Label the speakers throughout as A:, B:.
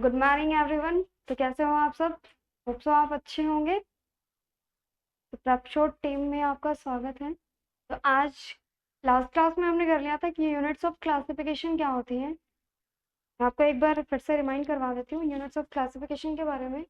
A: Good morning everyone. तो कैसे हो आप सब? होप सो आप अच्छे होंगे। तो प्रेपशोट टीम में आपका स्वागत है। तो आज लास्ट क्लास में हमने कर लिया था कि यूनिट्स ऑफ क्लासिफिकेशन क्या होती है। मैं आपको एक बार फिर से रिमाइंड करवा देती हूँ यूनिट्स ऑफ क्लासिफिकेशन के बारे में।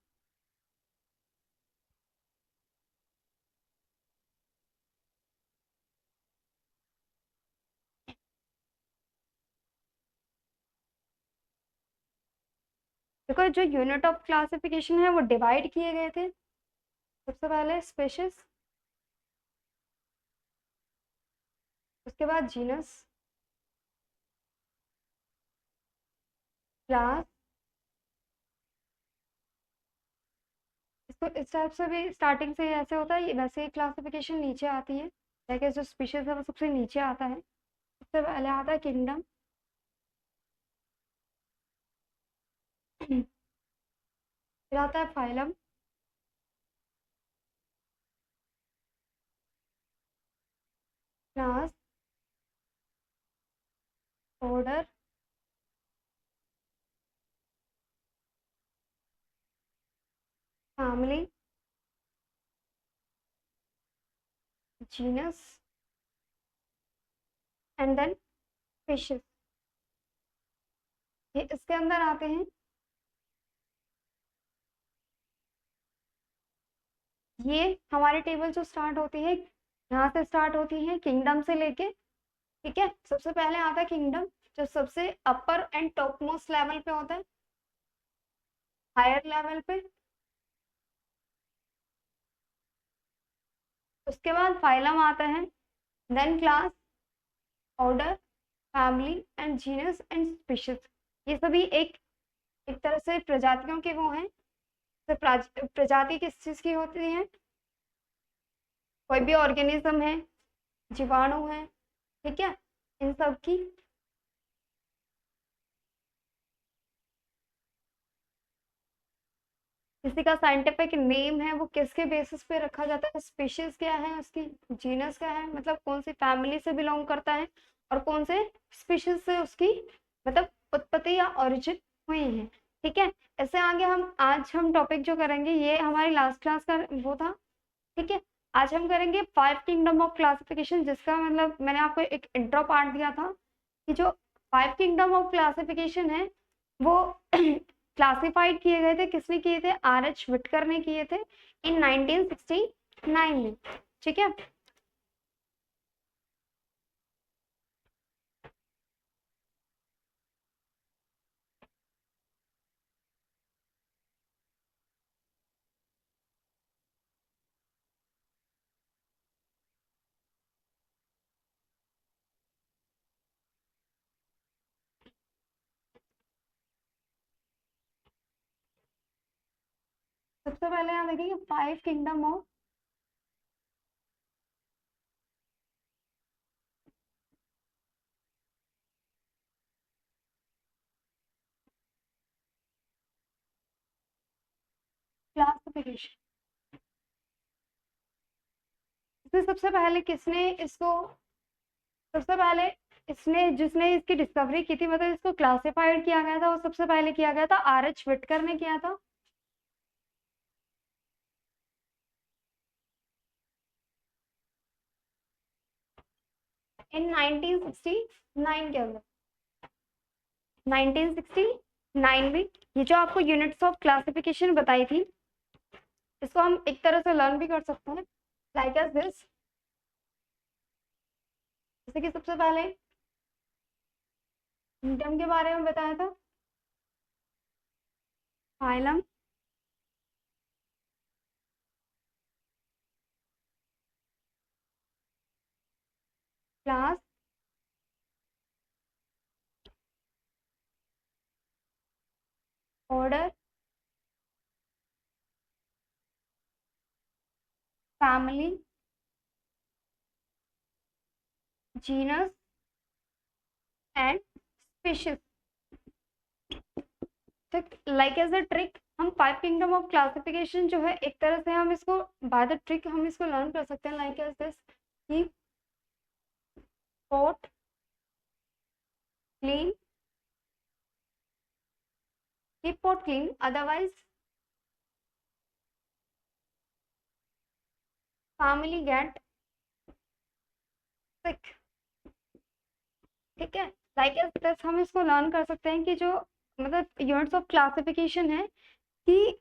A: देखो, जो यूनिट ऑफ क्लासिफिकेशन है वो डिवाइड किए गए थे। सबसे पहले स्पेशीज, उसके बाद जीनस, क्लास। इसको इस टाइप से भी स्टार्टिंग से ऐसे होता है, वैसे ही क्लासिफिकेशन नीचे आती है। लाइक जो स्पीशीज है वो सबसे नीचे आता है। सबसे पहले आता है किंगडम, फिर आता है phylum, class, order, family, genus and then fishes. ये इसके अंदर आते हैं। ये हमारी टेबल जो स्टार्ट होती है, यहाँ से स्टार्ट होती है किंगडम से लेके। ठीक है, सबसे पहले आता है किंगडम, जो सबसे अपर एंड टॉप मोस्ट लेवल पे होता है, हायर लेवल पे। उसके बाद फाइलम आता है, then class, order, family and genus and species. ये सभी एक एक तरह से प्रजातियों के वो हैं। तो प्रजाति किस चीज की होती है? कोई भी ऑर्गेनिज्म है, जीवाणु है, ठीक है, इन सब की। किसी का साइंटिफिक नेम है वो किसके बेसिस पे रखा जाता है? स्पीशीज क्या है उसकी, जीनस क्या है, मतलब कौन सी फैमिली से बिलोंग करता है, और कौन से स्पीशीज से उसकी मतलब उत्पत्ति या ओरिजिन हुई है। ठीक है, ऐसे आगे हम आज हम टॉपिक जो करेंगे ये हमारी लास्ट क्लास का वो था। ठीक है, आज हम करेंगे 5 किंगडम ऑफ क्लासिफिकेशन, जिसका मतलब मैंने आपको एक इंट्रो पार्ट दिया था कि जो 5 किंगडम ऑफ क्लासिफिकेशन है वो क्लासिफाइड किए गए थे। किसने किए थे? आर एच विटकर ने किए थे इन 1969 में। ठीक है, सबसे पहले यहाँ देखिए 5 किंगडम ऑफ क्लासिफिकेशन। इसमें सबसे पहले किसने इसको, सबसे पहले इसने जिसने इसकी डिस्कवरी की थी, मतलब इसको क्लासिफाइड किया गया था, वो सबसे पहले किया गया था आर एच विटकर ने किया था। इन 1969 के अंदर, 1969 में। ये जो आपको यूनिट्स ऑफ क्लासिफिकेशन बताई थी, इसको हम एक तरह से लर्न भी कर सकते हैं लाइक एज दिस। जैसे कि सबसे पहले किंगडम के बारे में बताया था, phylum, class, order, family, genus and species. Like as a trick, हम 5 किंगडम ऑफ क्लासिफिकेशन जो है एक तरह से हम इसको बाय द ट्रिक हम इसको लर्न कर सकते हैं लाइक एज दिस कि port, clean, keep pot clean otherwise family get sick. ठीक है, लाइक हम इसको लर्न कर सकते हैं कि जो मतलब यूनिट्स ऑफ क्लासिफिकेशन है कि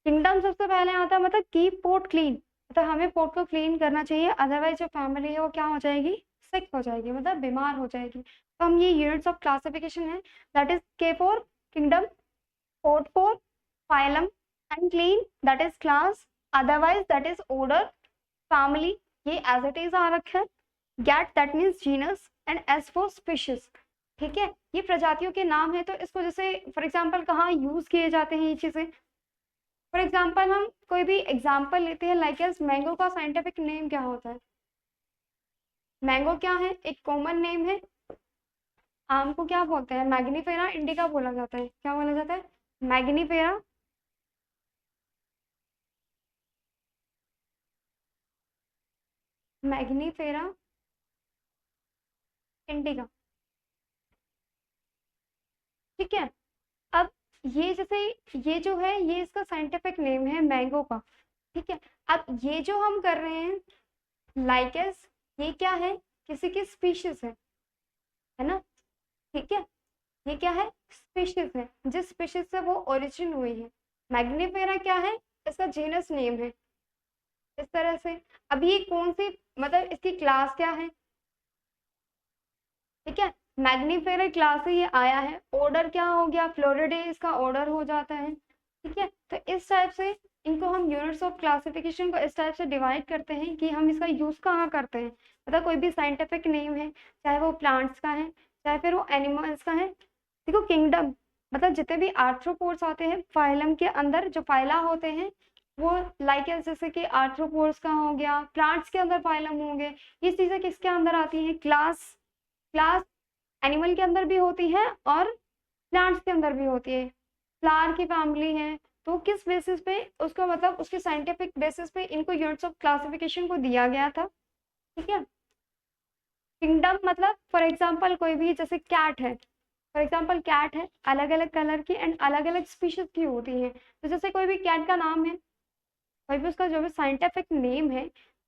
A: किंगडम सबसे पहले आता है, मतलब कीप पोर्ट क्लीन, मतलब हमें पोर्ट को क्लीन करना चाहिए, अदरवाइज जो फैमिली है वो क्या हो जाएगी, सिक हो जाएगी, मतलब बीमार हो जाएगी। तो हम ये यूनिट्स ऑफ क्लासिफिकेशन है, दैट इज के for kingdom, port for phylum, and clean that is class, otherwise that is order, family ये एज इट इज आ रखा है, get that means genus, and S for species. ठीक है, ये प्रजातियों के नाम है, तो इसको जैसे फॉर एग्जाम्पल कहाँ यूज किए जाते हैं ये चीजें। फॉर एग्जाम्पल हम कोई भी एग्जाम्पल लेते हैं, लाइक एस मैंगो का साइंटिफिक नेम क्या होता है, मैंगो क्या है, एक कॉमन नेम है। आम को क्या बोलते हैं, मैग्नीफेरा इंडिका बोला जाता है, क्या बोला जाता है, मैग्नीफेरा मैग्नीफेरा इंडिका। ठीक है, अब ये जैसे ये जो है ये इसका साइंटिफिक नेम है मैंगो का। ठीक है, अब ये जो हम कर रहे हैं लाइकेस, ये क्या है, किसी की स्पीशीज है ना। ठीक है, ये क्या है, स्पीशीज है, जिस स्पीशीज से वो ओरिजिन हुई है। मैग्नीफेरा क्या है, इसका जीनस नेम है, इस तरह से। अब ये कौन सी, मतलब इसकी क्लास क्या है, ठीक है, मैग्नीफेरा क्लास से ये आया है, ऑर्डर क्या हो गया, फ्लोरिडे इसका ऑर्डर हो जाता है। ठीक है, तो इस टाइप से इनको हम यूनिट्स ऑफ क्लासिफिकेशन को इस टाइप से डिवाइड करते हैं कि हम इसका यूज कहाँ करते हैं, मतलब कोई भी साइंटिफिक नेम है, चाहे वो प्लांट्स का है, चाहे फिर वो एनिमल्स का है। देखो किंगडम मतलब जितने भी आर्थ्रोपोड्स आते हैं फाइलम के अंदर, जो फाइला होते हैं वो लाइक जैसे कि आर्थ्रोपोड्स का हो गया, प्लांट्स के अंदर फाइलम हो गए, ये चीजें किसके अंदर आती हैं, क्लास। क्लास एनिमल के अंदर भी होती है और प्लांट्स के अंदर भी होती है। फ्लावर की फैमिली है, तो किस बेसिस पे उसको, मतलब उसके साइंटिफिक बेसिस पे इनको यूनिट्स ऑफ क्लासिफिकेशन को दिया गया था। ठीक है, किंगडम मतलब फॉर एग्जांपल कोई भी जैसे कैट है, फॉर एग्जांपल कैट है अलग अलग कलर की एंड अलग अलग स्पीशीज की होती है, तो जैसे कोई भी कैट का नाम है, कोई भी उसका जो भी साइंटिफिक नेम है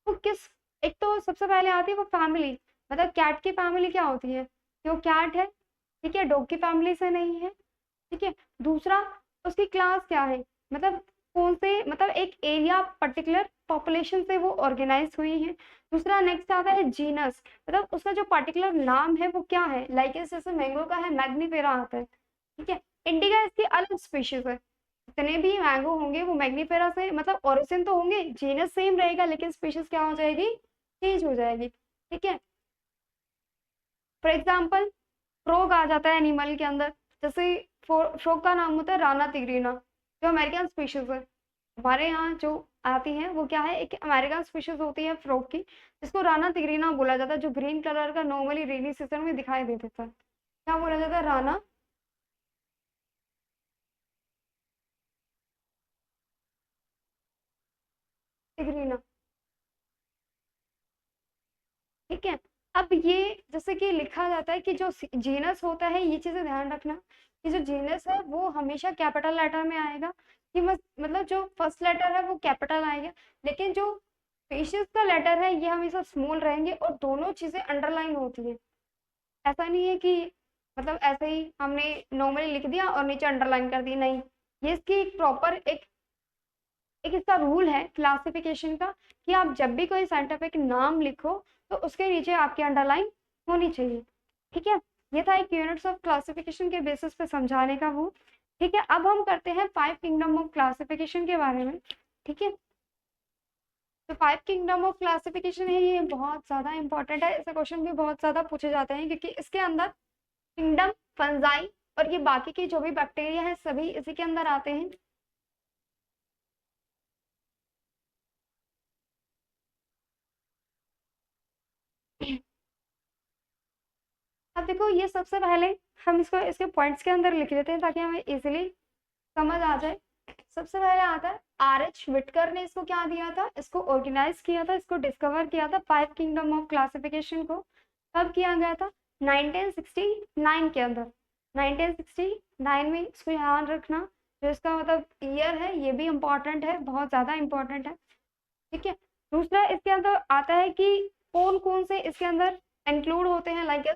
A: वो किस, एक तो सबसे पहले आती है वो फैमिली, मतलब कैट की फैमिली क्या होती है कि वो कैट है। ठीक है, डॉग की फैमिली से नहीं है। ठीक है, दूसरा उसकी क्लास क्या है, मतलब कौन से, मतलब एक एरिया पर्टिकुलर पॉपुलेशन से वो ऑर्गेनाइज हुई है। दूसरा नेक्स्ट आता है जीनस, मतलब उसका जो पर्टिकुलर नाम है वो क्या है, लाइक जैसे मैंगो का है मैग्नीफेरा आता है। ठीक है, इंडिका इसकी अलग स्पीशीज है, जितने भी मैंगो होंगे वो मैग्नीफेरा से, मतलब ओरिजिन तो होंगे, जीनस सेम रहेगा लेकिन स्पीशीज क्या हो जाएगी, चेंज हो जाएगी। ठीक है, फॉर एग्जाम्पल फ्रॉग आ जाता है एनिमल के अंदर, जैसे फ्रॉग का नाम होता है राना तिगरीना, जो अमेरिकन स्पीशीज है। हमारे यहाँ जो आती है वो क्या है, एक अमेरिकन स्पीशीज होती है फ्रॉग की, जिसको राना तिगरीना बोला जाता है, जो ग्रीन कलर का नॉर्मली रेनी सीजन में दिखाई दे देता है, क्या बोला जाता है, राना तिगरीना। ठीक है, अब ये जैसे कि लिखा जाता है कि जो जीनस होता है, ये चीजें ध्यान रखना कि जो जीनस है वो हमेशा कैपिटल लेटर में आएगा, कि मतलब जो फर्स्ट लेटर है वो कैपिटल आएगा, लेकिन जो स्पीशीज का लेटर है ये हमेशा स्मॉल रहेंगे, और दोनों चीजें अंडरलाइन होती है। ऐसा नहीं है कि मतलब ऐसे ही हमने नॉर्मली लिख दिया और नीचे अंडरलाइन कर दी, नहीं, ये इसकी एक प्रॉपर एक इसका रूल है क्लासिफिकेशन का, कि आप जब भी कोई साइंटिफिक नाम लिखो तो उसके नीचे आपकी अंडरलाइन होनी चाहिए। ठीक है, ये था एक यूनिट्स ऑफ क्लासिफिकेशन के बेसिस पे समझाने का वो। ठीक है, अब हम करते हैं 5 किंगडम ऑफ क्लासिफिकेशन के बारे में। ठीक है, तो 5 किंगडम ऑफ क्लासिफिकेशन है, ये बहुत ज्यादा इंपॉर्टेंट है, ऐसे क्वेश्चन भी बहुत ज्यादा पूछे जाते हैं, क्योंकि इसके अंदर किंगडम, फंजाई और ये बाकी के जो भी बैक्टीरिया है सभी इसी के अंदर आते हैं। अब देखो ये सबसे पहले हम इसको इसके पॉइंट्स के अंदर लिख लेते हैं ताकि हमें इजीली समझ आ जाए। सबसे पहले आता है आर एच विटकर ने इसको क्या दिया था, इसको ऑर्गेनाइज किया था, इसको डिस्कवर किया था 5 किंगडम ऑफ क्लासिफिकेशन को। कब किया गया था, 1969 के अंदर। 1969 में, इसको ध्यान रखना। जो इसका मतलब ईयर है ये भी इम्पोर्टेंट है, बहुत ज्यादा इम्पोर्टेंट है। ठीक है। दूसरा इसके अंदर आता है कि कौन कौन से इसके अंदर इंक्लूड होते हैं, लाइक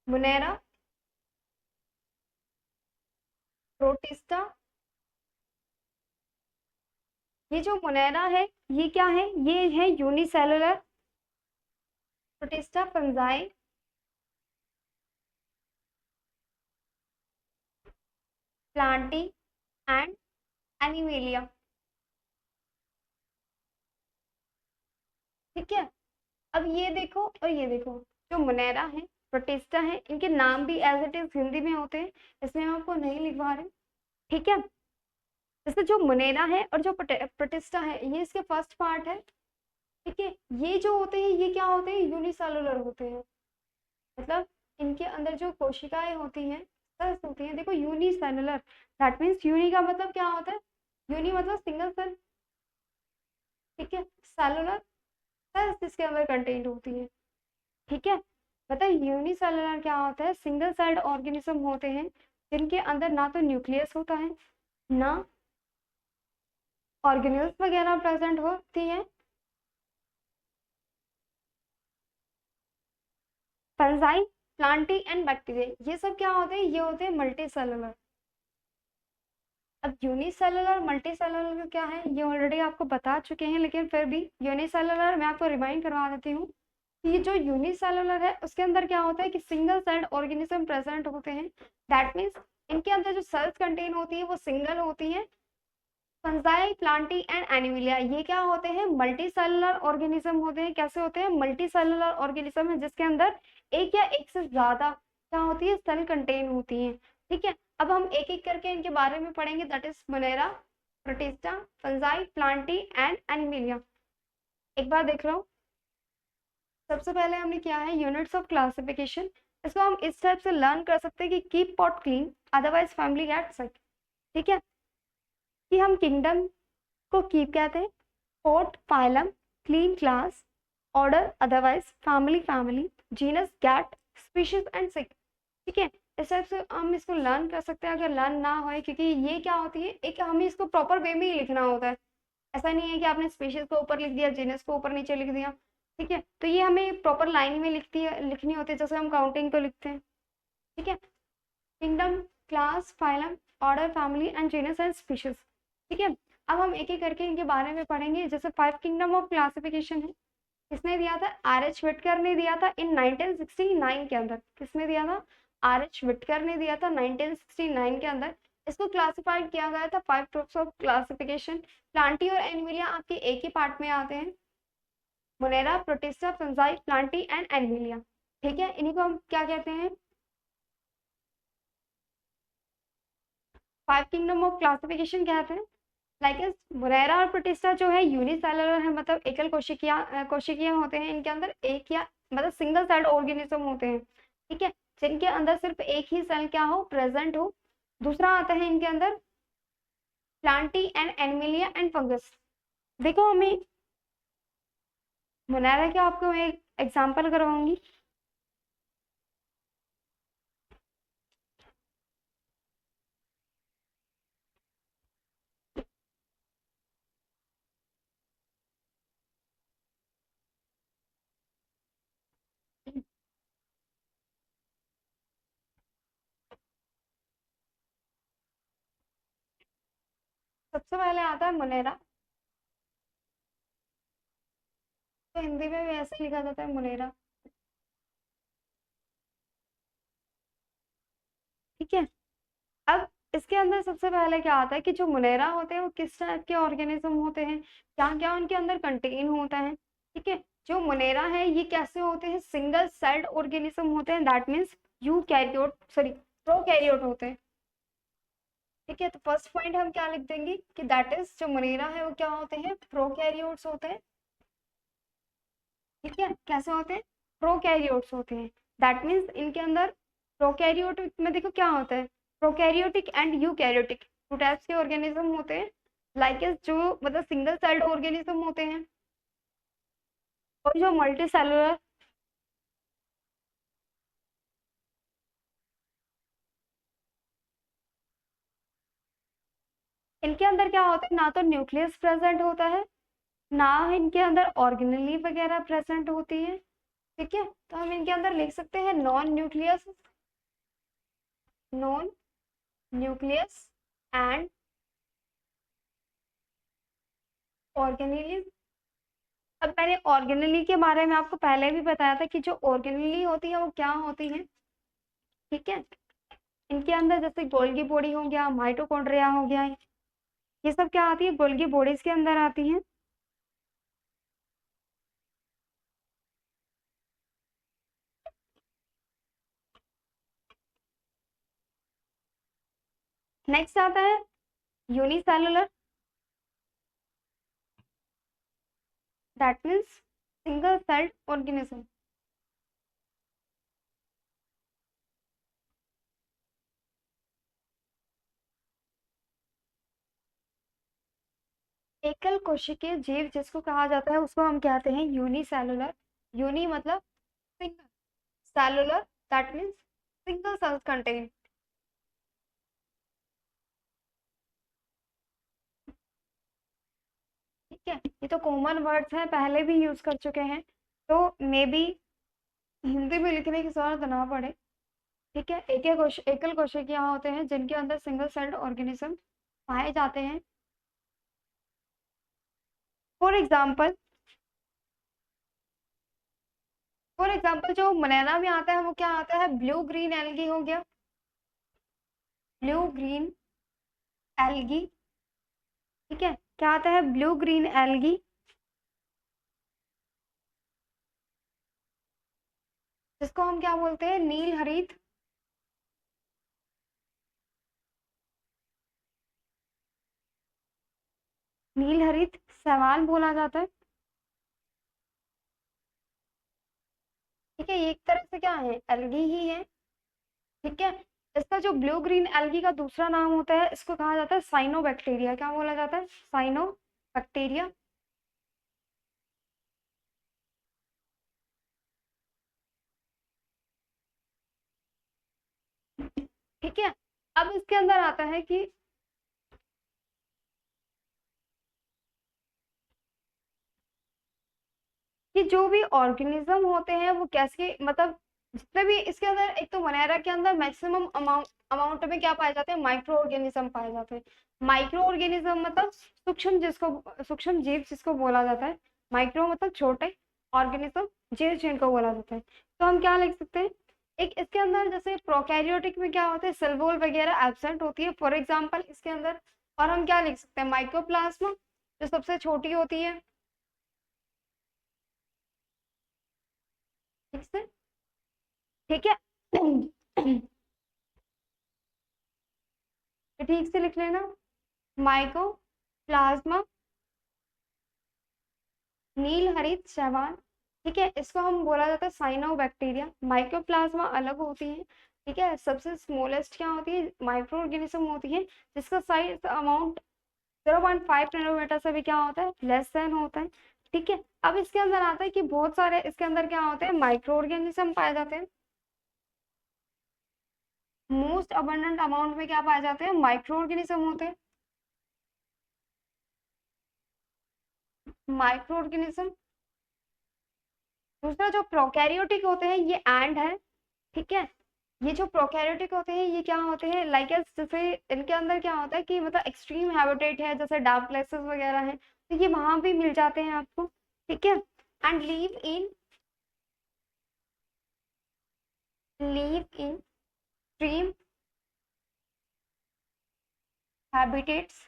A: मुनेरा, प्रोटिस्टा। ये जो मुनेरा है ये क्या है, ये है unicellular, protista fungi, Plantae and animalia. ठीक है। अब ये देखो और ये देखो, जो मुनेरा है, प्रोटिस्टा है, इनके नाम भी एज इट इज हिंदी में होते हैं, इसमें हम आपको नहीं लिखवा रहे। ठीक है। जैसे जो मुनेरा है और जो प्रोटिस्टा है, ये इसके फर्स्ट पार्ट है। ठीक है। ये जो होते हैं ये क्या होते हैं, यूनिसेलुलर होते हैं। मतलब इनके अंदर जो कोशिकाएं होती हैं, सेल्स होती हैं, देखो यूनिसेलुलर, दैट मीन्स यूनि का मतलब क्या होता है, यूनि मतलब सिंगल सेल। ठीक है। सेलुलर, सेल्स इसके अंदर कंटेंट होती है। ठीक है। मतलब यूनिसेलुलर क्या होता है, सिंगल सेल्ड ऑर्गेनिज्म होते हैं जिनके अंदर ना तो न्यूक्लियस होता है, ना ऑर्गेनेल्स वगैरह प्रेजेंट होती है। फंजाई, प्लांटी एंड बैक्टीरिया, ये सब क्या होते हैं, ये होते हैं मल्टी सेलुलर। अब यूनिसेलुलर मल्टी सेलुलर क्या है ये ऑलरेडी आपको बता चुके हैं, लेकिन फिर भी यूनिसेलुलर मैं आपको रिमाइंड करवा देती हूँ। ये जो यूनिसेलुलर है उसके अंदर क्या होता है कि सिंगल सेल्ड ऑर्गेनिज्म प्रेजेंट होते हैं, दैट मीन्स इनके अंदर जो सेल्स कंटेन होती है वो सिंगल होती है। फंजाई, प्लांटी एंड एनिमिलिया, ये क्या होते हैं, मल्टी सेलुलर ऑर्गेनिज्म होते हैं। कैसे होते हैं, मल्टी सेलुलर ऑर्गेनिज्म है जिसके अंदर एक या एक से ज्यादा क्या होती है, सेल कंटेन होती है। ठीक है। अब हम एक एक करके इनके बारे में पढ़ेंगे, that is Monera, protista, fungi, Plantae and Animalia. एक बार देख लो। सबसे पहले हमने क्या है, यूनिट्स ऑफ क्लासिफिकेशन। इसको हम इस टाइप से लर्न कर सकते हैं कि keep pot clean otherwise family get sick. ठीक है। कि हम किंगडम को कीप कहते हैं, pot phylum, clean class, order otherwise family family, genus get, species and sick. ठीक है। इस टाइप से हम इसको लर्न कर सकते हैं। अगर लर्न ना हो, क्योंकि ये क्या होती है, एक हमें इसको प्रॉपर वे में ही लिखना होता है। ऐसा नहीं है कि आपने स्पीशीज को ऊपर लिख दिया, जीनस को ऊपर नीचे लिख दिया। ठीक है। तो ये हमें प्रॉपर लाइन में लिखनी होती है, जैसे हम काउंटिंग को लिखते हैं। ठीक है। Kingdom, class, phylum, order, family and genus and species. ठीक है। अब हम एक एक करके इनके बारे में पढ़ेंगे। जैसे 5 किंगडम ऑफ क्लासिफिकेशन है, किसने दिया था, आर एच विटकर ने दिया था इन 1969 के अंदर। किसने दिया था, आर एच विटकर ने दिया था 1969 के अंदर। इसको क्लासिफाइड किया गया था 5 ग्रुप्स ऑफ क्लासिफिकेशन। प्लांटी और एनिमिलिया आपके एक ही पार्ट में आते हैं, Monera, protista, fungi, Plantae and animalia. ठीक है। इन्हीं को हम क्या कहते हैं, 5 किंगडम ऑफ क्लासिफिकेशन कहते हैं। लाइक मोनेरा और प्रोटिस्टा जो है यूनिसेलुलर है, मतलब एकल कोशिकियां होते हैं। इनके अंदर एक या मतलब सिंगल सेल्ड ऑर्गेनिज्म होते हैं। ठीक है। जिनके अंदर सिर्फ एक ही सेल क्या हो, प्रेजेंट हो। दूसरा आता है इनके अंदर Plantae and Animalia and fungus. देखो हमें मोनेरा के आपको मैं एक एग्जांपल करवाऊंगी। सबसे पहले आता है मोनेरा, तो हिंदी में भी ऐसे लिखा जाता है मोनेरा। ठीक है। अब इसके अंदर सबसे पहले क्या आता है कि जो मुनेरा होते हैं वो किस टाइप के ऑर्गेनिज्म होते हैं, क्या क्या उनके अंदर कंटेन होता है। ठीक है। जो मुनेरा है ये कैसे होते हैं, सिंगल सेल्ड ऑर्गेनिज्म होते हैं, that means eukaryote sorry prokaryote होते हैं। ठीक है। तो फर्स्ट पॉइंट हम क्या लिख देंगे कि दैट इज जो मुनेरा है वो क्या होते हैं, प्रोकैरियोट्स होते हैं। ठीक है। कैसे होते हैं, प्रोकैरियोट्स होते हैं। दैट मीन्स इनके अंदर प्रोकैरियोटिक में देखो क्या होता है, prokaryotic and eukaryotic, two types के ऑर्गेनिज्म होते हैं। लाइक जो मतलब सिंगल सेल्ड ऑर्गेनिज्म होते हैं, और जो मल्टी सेलुलर इनके अंदर क्या होता है, ना तो न्यूक्लियस प्रेजेंट होता है, ना इनके अंदर ऑर्गेनेली वगैरह प्रेजेंट होती है। ठीक है, तो हम इनके अंदर लिख सकते हैं non nucleus, non nucleus and organelle. अब मैंने ऑर्गेनेली के बारे में आपको पहले भी बताया था कि जो ऑर्गेनेली होती है वो क्या होती है। ठीक है, इनके अंदर जैसे गोल्गी बॉडी हो गया, माइटोकॉन्ड्रिया हो गया, ये सब क्या आती है, गोल्गी बॉडीज के अंदर आती है। नेक्स्ट आता है unicellular, that means single celled organism. एकल कोशिकीय जीव जिसको कहा जाता है उसको हम कहते हैं यूनिसेलुलर। यूनि मतलब single, cellular that means single sales contain. ठीक है, ये तो कॉमन वर्ड्स हैं, पहले भी यूज कर चुके हैं, तो मे बी हिंदी में लिखने की जरूरत ना पड़े। ठीक है, एकल कोशिकीय होते हैं जिनके अंदर सिंगल सेल्ड ऑर्गेनिज्म पाए जाते हैं। फॉर एग्जाम्पल, जो मनेरा में आता है वो क्या आता है, ब्लू ग्रीन एल्गी हो गया, ब्लू ग्रीन एल्गी। ठीक है, क्या आता है, ब्लू ग्रीन एल्गी, जिसको हम क्या बोलते हैं, नील हरित, नील हरित शैवाल बोला जाता है। ठीक है, ये एक तरह से क्या है, एल्गी ही है। ठीक है, इसका जो ब्लू ग्रीन एल्गी का दूसरा नाम होता है, इसको कहा जाता है साइनोबैक्टीरिया। क्या बोला जाता है, साइनोबैक्टीरिया। ठीक है, अब इसके अंदर आता है कि जो भी ऑर्गेनिज्म होते हैं वो कैसे, मतलब जितने भी इसके अंदर, एक तो वनैरा के अंदर मैक्सिमम अमाउंट में क्या पाए जाते हैं, माइक्रो ऑर्गेनिज्म पाए जाते हैं। माइक्रो ऑर्गेनिज्म मतलब सूक्ष्म जीव जिसको बोला जाता है। माइक्रो मतलब छोटे, ऑर्गेनिज्म जीव जिनको बोला जाता है। तो हम क्या लिख सकते हैं, एक इसके अंदर जैसे प्रोकैरियोटिक में क्या होता है, सेल वॉल वगैरह एब्सेंट होती है, फॉर एग्जाम्पल इसके अंदर। और हम क्या लिख सकते हैं, माइक्रोप्लाज्मा जो सबसे छोटी होती है। ठीक से, ठीक है। तो ठीक से लिख लेना, माइको प्लाज्मा नील हरित शैवाल। ठीक है, इसको हम बोला जाता है साइनोबैक्टीरिया। माइक्रोप्लाज्मा अलग होती है। ठीक है, सबसे स्मॉलेस्ट क्या होती है, माइक्रो ऑर्गेनिज्म होती है, जिसका साइज अमाउंट 0.5 नैनोमीटर से भी क्या होता है, लेस देन होता है। ठीक है, अब इसके अंदर आता है कि बहुत सारे इसके अंदर क्या होते हैं, माइक्रो ऑर्गेनिज्म पाए जाते हैं। मोस्ट अबंडेंट अमाउंट में क्या पाए जाते हैं, माइक्रो ऑर्गेनिज्म होते हैं, माइक्रो ऑर्गेनिज्म। दूसरा जो प्रोकैरियोटिक होते हैं ये एंड है। ठीक है, ये जो प्रोकैरियोटिक होते हैं ये क्या होते हैं, लाइक जैसे इनके अंदर क्या होता है कि मतलब एक्सट्रीम हैबिटेट है, जैसे डार्क प्लेसेस वगैरह हैं, तो ये वहां भी मिल जाते हैं आपको। ठीक है, and leave in extreme habitats.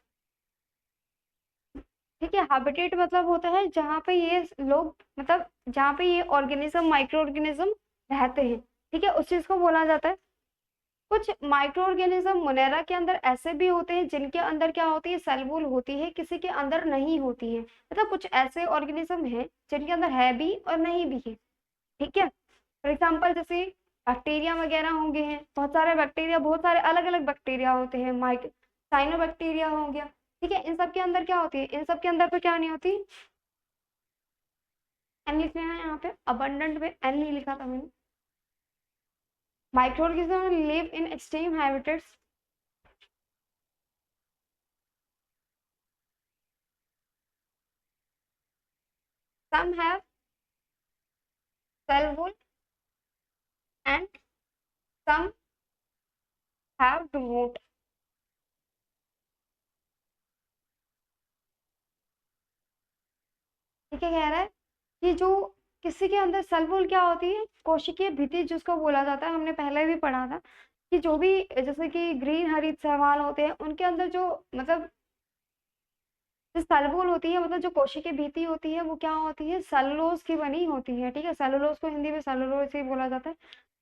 A: ठीक है, हैबिटेट मतलब होता है जहाँ पे ये लोग, मतलब जहाँ पे ये ऑर्गेनिज्म, माइक्रो ऑर्गेनिज्म रहते हैं। ठीक है, उस चीज को बोला जाता है। कुछ माइक्रो ऑर्गेनिज्म मोनेरा के अंदर ऐसे भी होते हैं जिनके अंदर क्या होती है, सेल वॉल होती है, किसी के अंदर नहीं होती है। मतलब कुछ ऐसे ऑर्गेनिज्म हैं जिनके अंदर है भी और नहीं भी है। ठीक है, फॉर एग्जाम्पल जैसे बैक्टीरिया वगैरह होंगे हैं, बहुत सारे बैक्टीरिया, बहुत सारे अलग अलग बैक्टीरिया होते हैं, माइक साइनोबैक्टीरिया हो गया। ठीक है, इन सब के अंदर क्या होती है, इन सब के अंदर तो क्या नहीं होती, एन लिख लेना यहाँ पे, अबंडेंट में एन नहीं लिखा था मैंने। Micro organism live in extreme habitats. some have cell wall and some have remote। ठीक है, कह रहा है कि जो किसी के अंदर सेल वॉल क्या होती है, कोशिकीय भित्ति जिसको बोला जाता है, हमने पहले भी पढ़ा था कि जो भी जैसे कि ग्रीन हरित शैवाल होते हैं उनके अंदर जो मतलब जो सेल वॉल होती है, मतलब जो कोशिकीय भित्ति होती है वो क्या होती है, सेलुलोज की बनी होती है। ठीक है, सेलुलोज को हिंदी में सेलुलोज ही बोला जाता है।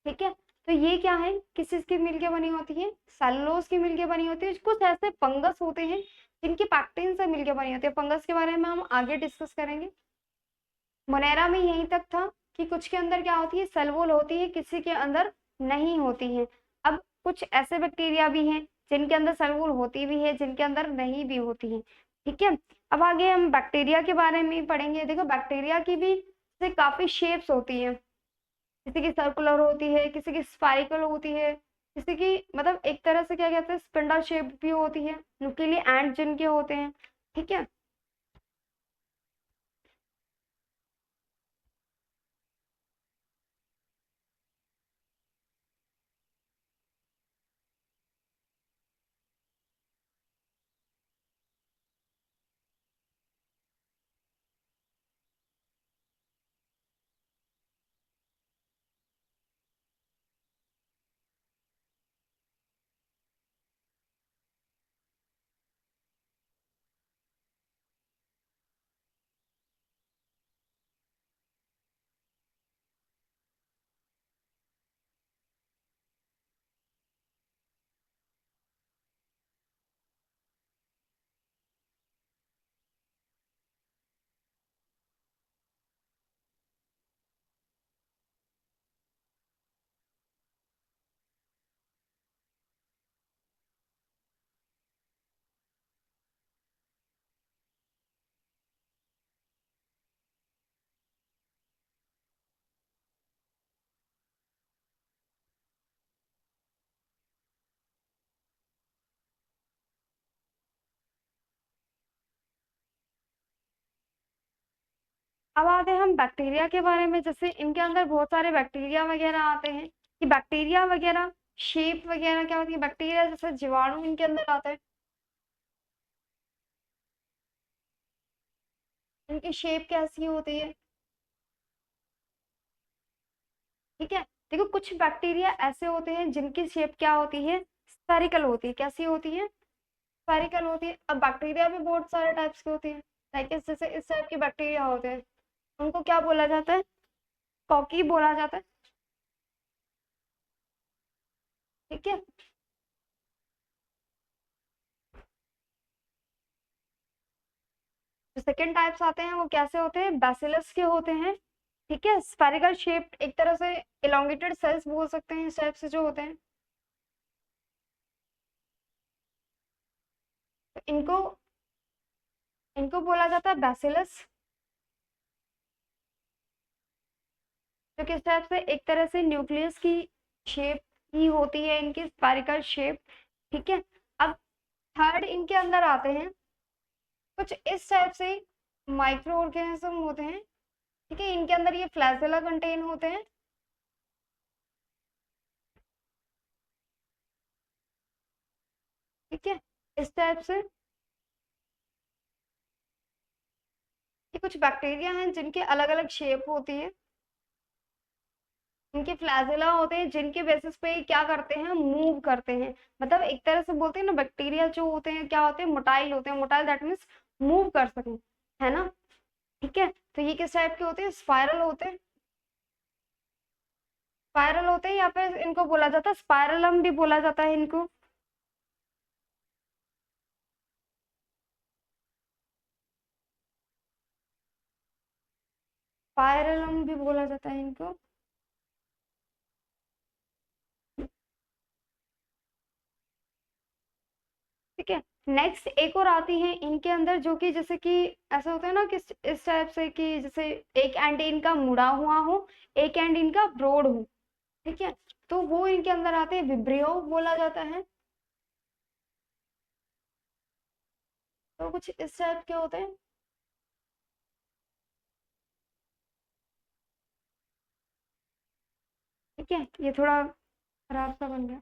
A: ठीक है, तो ये क्या है, किस चीज की मिलके बनी होती है, सेलुलोज की मिलके बनी होती है। कुछ ऐसे फंगस होते हैं जिनकी पैक्टिन से मिलके बनी होती है। फंगस के बारे में हम आगे डिस्कस करेंगे। मोनेरा में यहीं तक था कि कुछ के अंदर क्या होती है, सेल वॉल होती है, किसी के अंदर नहीं होती है। अब कुछ ऐसे बैक्टीरिया भी हैं जिनके अंदर सेल वॉल होती भी है, जिनके अंदर नहीं भी होती है। ठीक है, अब आगे हम बैक्टीरिया के बारे में पढ़ेंगे। देखो, बैक्टीरिया की भी से काफी शेप्स होती है, किसी की सर्कुलर होती है, किसी की स्पाइरल होती है, किसी की मतलब एक तरह से क्या कहते हैं, स्पिंडल शेप भी होती है, न्यूक्लियली एंड जिनके होते हैं। ठीक है, अब आते हैं हम बैक्टीरिया के बारे में। जैसे इनके अंदर बहुत सारे बैक्टीरिया वगैरह आते हैं कि बैक्टीरिया वगैरह शेप वगैरह क्या होती है, बैक्टीरिया जैसे जीवाणु इनके अंदर आते हैं, इनकी शेप कैसी होती है। ठीक है, देखो कुछ बैक्टीरिया ऐसे होते हैं जिनकी शेप क्या होती है, स्फेरिकल होती है। कैसी होती है, स्फेरिकल होती है। अब बैक्टीरिया भी बहुत सारे टाइप्स के होती है, लाइक जैसे इस टाइप के बैक्टीरिया होते हैं, उनको क्या बोला जाता है, कॉकी बोला जाता है। ठीक है, जो सेकेंड टाइप्स आते हैं वो कैसे होते हैं, बैसिलस के होते हैं। ठीक है, स्फेरिकल शेप, एक तरह से इलोंगेटेड सेल्स बोल सकते हैं इस टाइप से जो होते हैं। तो इनको इनको बोला जाता है बैसिलस, जो किस टाइप से एक तरह से न्यूक्लियस की शेप ही होती है, इनकी स्फेरिकल शेप। ठीक है, अब थर्ड इनके अंदर आते हैं कुछ इस टाइप से माइक्रो ऑर्गेनिज्म होते हैं। ठीक है, इनके अंदर ये फ्लैजेला कंटेन होते हैं। ठीक है, इस टाइप से ये कुछ बैक्टीरिया हैं जिनके अलग अलग शेप होती है, इनके फ्लैजेला होते हैं, जिनके बेसिस पे ये क्या करते हैं, मूव करते हैं। मतलब एक तरह से बोलते हैं ना, बैक्टीरिया जो होते हैं क्या होते हैं, मोटाइल होते हैं। मोटाइल दैट मीन्स मूव कर सकें, है ना। ठीक है, तो ये किस टाइप के होते हैं, स्पाइरल होते हैं। स्पाइरल होते हैं या फिर इनको बोला जाता है स्पाइरलम भी बोला जाता है इनको। स्पाइरलम भी बोला जाता है इनको। ठीक है, नेक्स्ट एक और आती है इनके अंदर, जो कि जैसे कि ऐसा होता है ना कि इस टाइप से कि जैसे एक एंड इनका मुड़ा हुआ हो, एक एंड इनका ब्रॉड हो। ठीक है, तो वो इनके अंदर आते हैं, विब्रियो बोला जाता है। तो कुछ इस टाइप के होते हैं। ठीक है, ये थोड़ा खराब सा बन गया।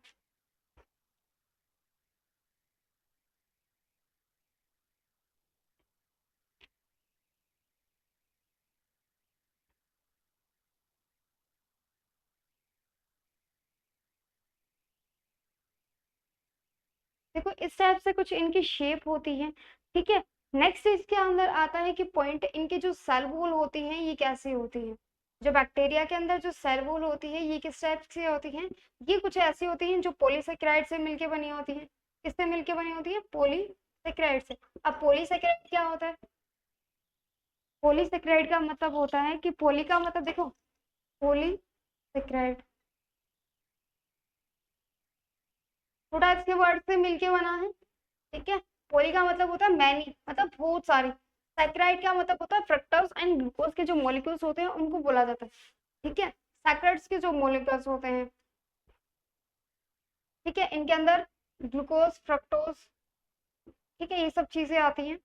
A: देखो इस टाइप से कुछ इनकी शेप होती है। ठीक है, नेक्स्ट इसके अंदर आता है कि पॉइंट, इनकी जो सेल वॉल होती हैं ये कैसी होती है। जो बैक्टीरिया के अंदर जो सेल वॉल होती है ये किस टाइप से होती है, ये कुछ ऐसी होती हैं जो पॉलीसेकेराइड से मिलके बनी होती है। किससे मिलके बनी होती है, पॉलीसेकेराइड से। अब पॉलीसेकेराइड क्या होता है, पॉलीसेकेराइड का मतलब होता है कि पॉली का मतलब देखो, पॉलीसेकेराइड टू टाइप्स के वर्ड से मिलके बना है। ठीक है, पोली का मतलब होता है मैनी, मतलब बहुत सारी। सैकराइड का मतलब होता है फ्रक्टोज एंड ग्लूकोज के जो मॉलिक्यूल्स होते हैं उनको बोला जाता है। ठीक है, सैकराइड्स के जो मॉलिक्यूल्स होते हैं, ठीक है, इनके अंदर ग्लूकोज, फ्रक्टोज, ठीक है, ये सब चीजें आती हैं।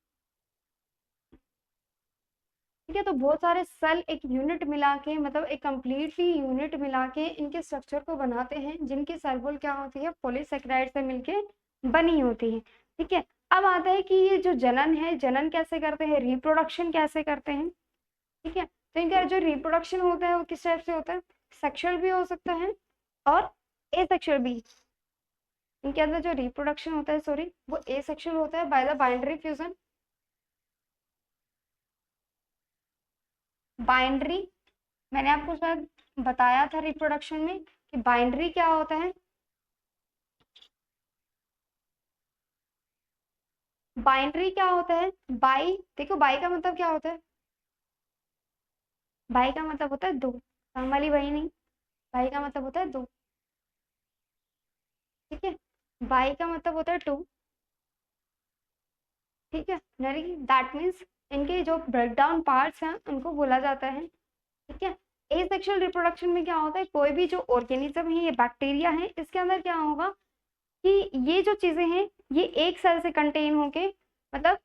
A: ठीक है, तो बहुत सारे सेल एक यूनिट मिला के, मतलब एक कंप्लीटली यूनिट मिला के इनके स्ट्रक्चर को बनाते हैं, जिनकी सेल वॉल क्या होती है, पॉलीसेकेराइड से मिलके बनी होती है। ठीक है, अब आता है कि ये जो जनन है, जनन कैसे करते हैं, रिप्रोडक्शन कैसे करते हैं। ठीक है, तो इनका जो रिप्रोडक्शन होता है वो किस टाइप से होता है, सेक्सुअल भी हो सकता है और एसेक्सुअल भी। इनके अंदर जो रिप्रोडक्शन होता है, सॉरी, वो एसेक्सुअल होता है by the binary fusion. Binary, मैंने आपको शायद बताया था रिप्रोडक्शन में कि बाइंडरी क्या होता है। बाइंडरी क्या होता है, बाई, देखो बाई का मतलब क्या होता है, बाई का मतलब होता है दो, काम वाली बाई नहीं, बाई का मतलब होता है दो। ठीक है, बाई का मतलब होता है टू। ठीक है, दैट मीन्स इनके जो ब्रेक डाउन पार्ट्स हैं उनको बोला जाता है। ठीक है, एसेक्सुअल रिप्रोडक्शन में क्या होता है, कोई भी जो ऑर्गेनिज्म है, ये बैक्टीरिया है, इसके अंदर क्या होगा कि ये जो चीजें हैं ये एक सेल से कंटेन होके, मतलब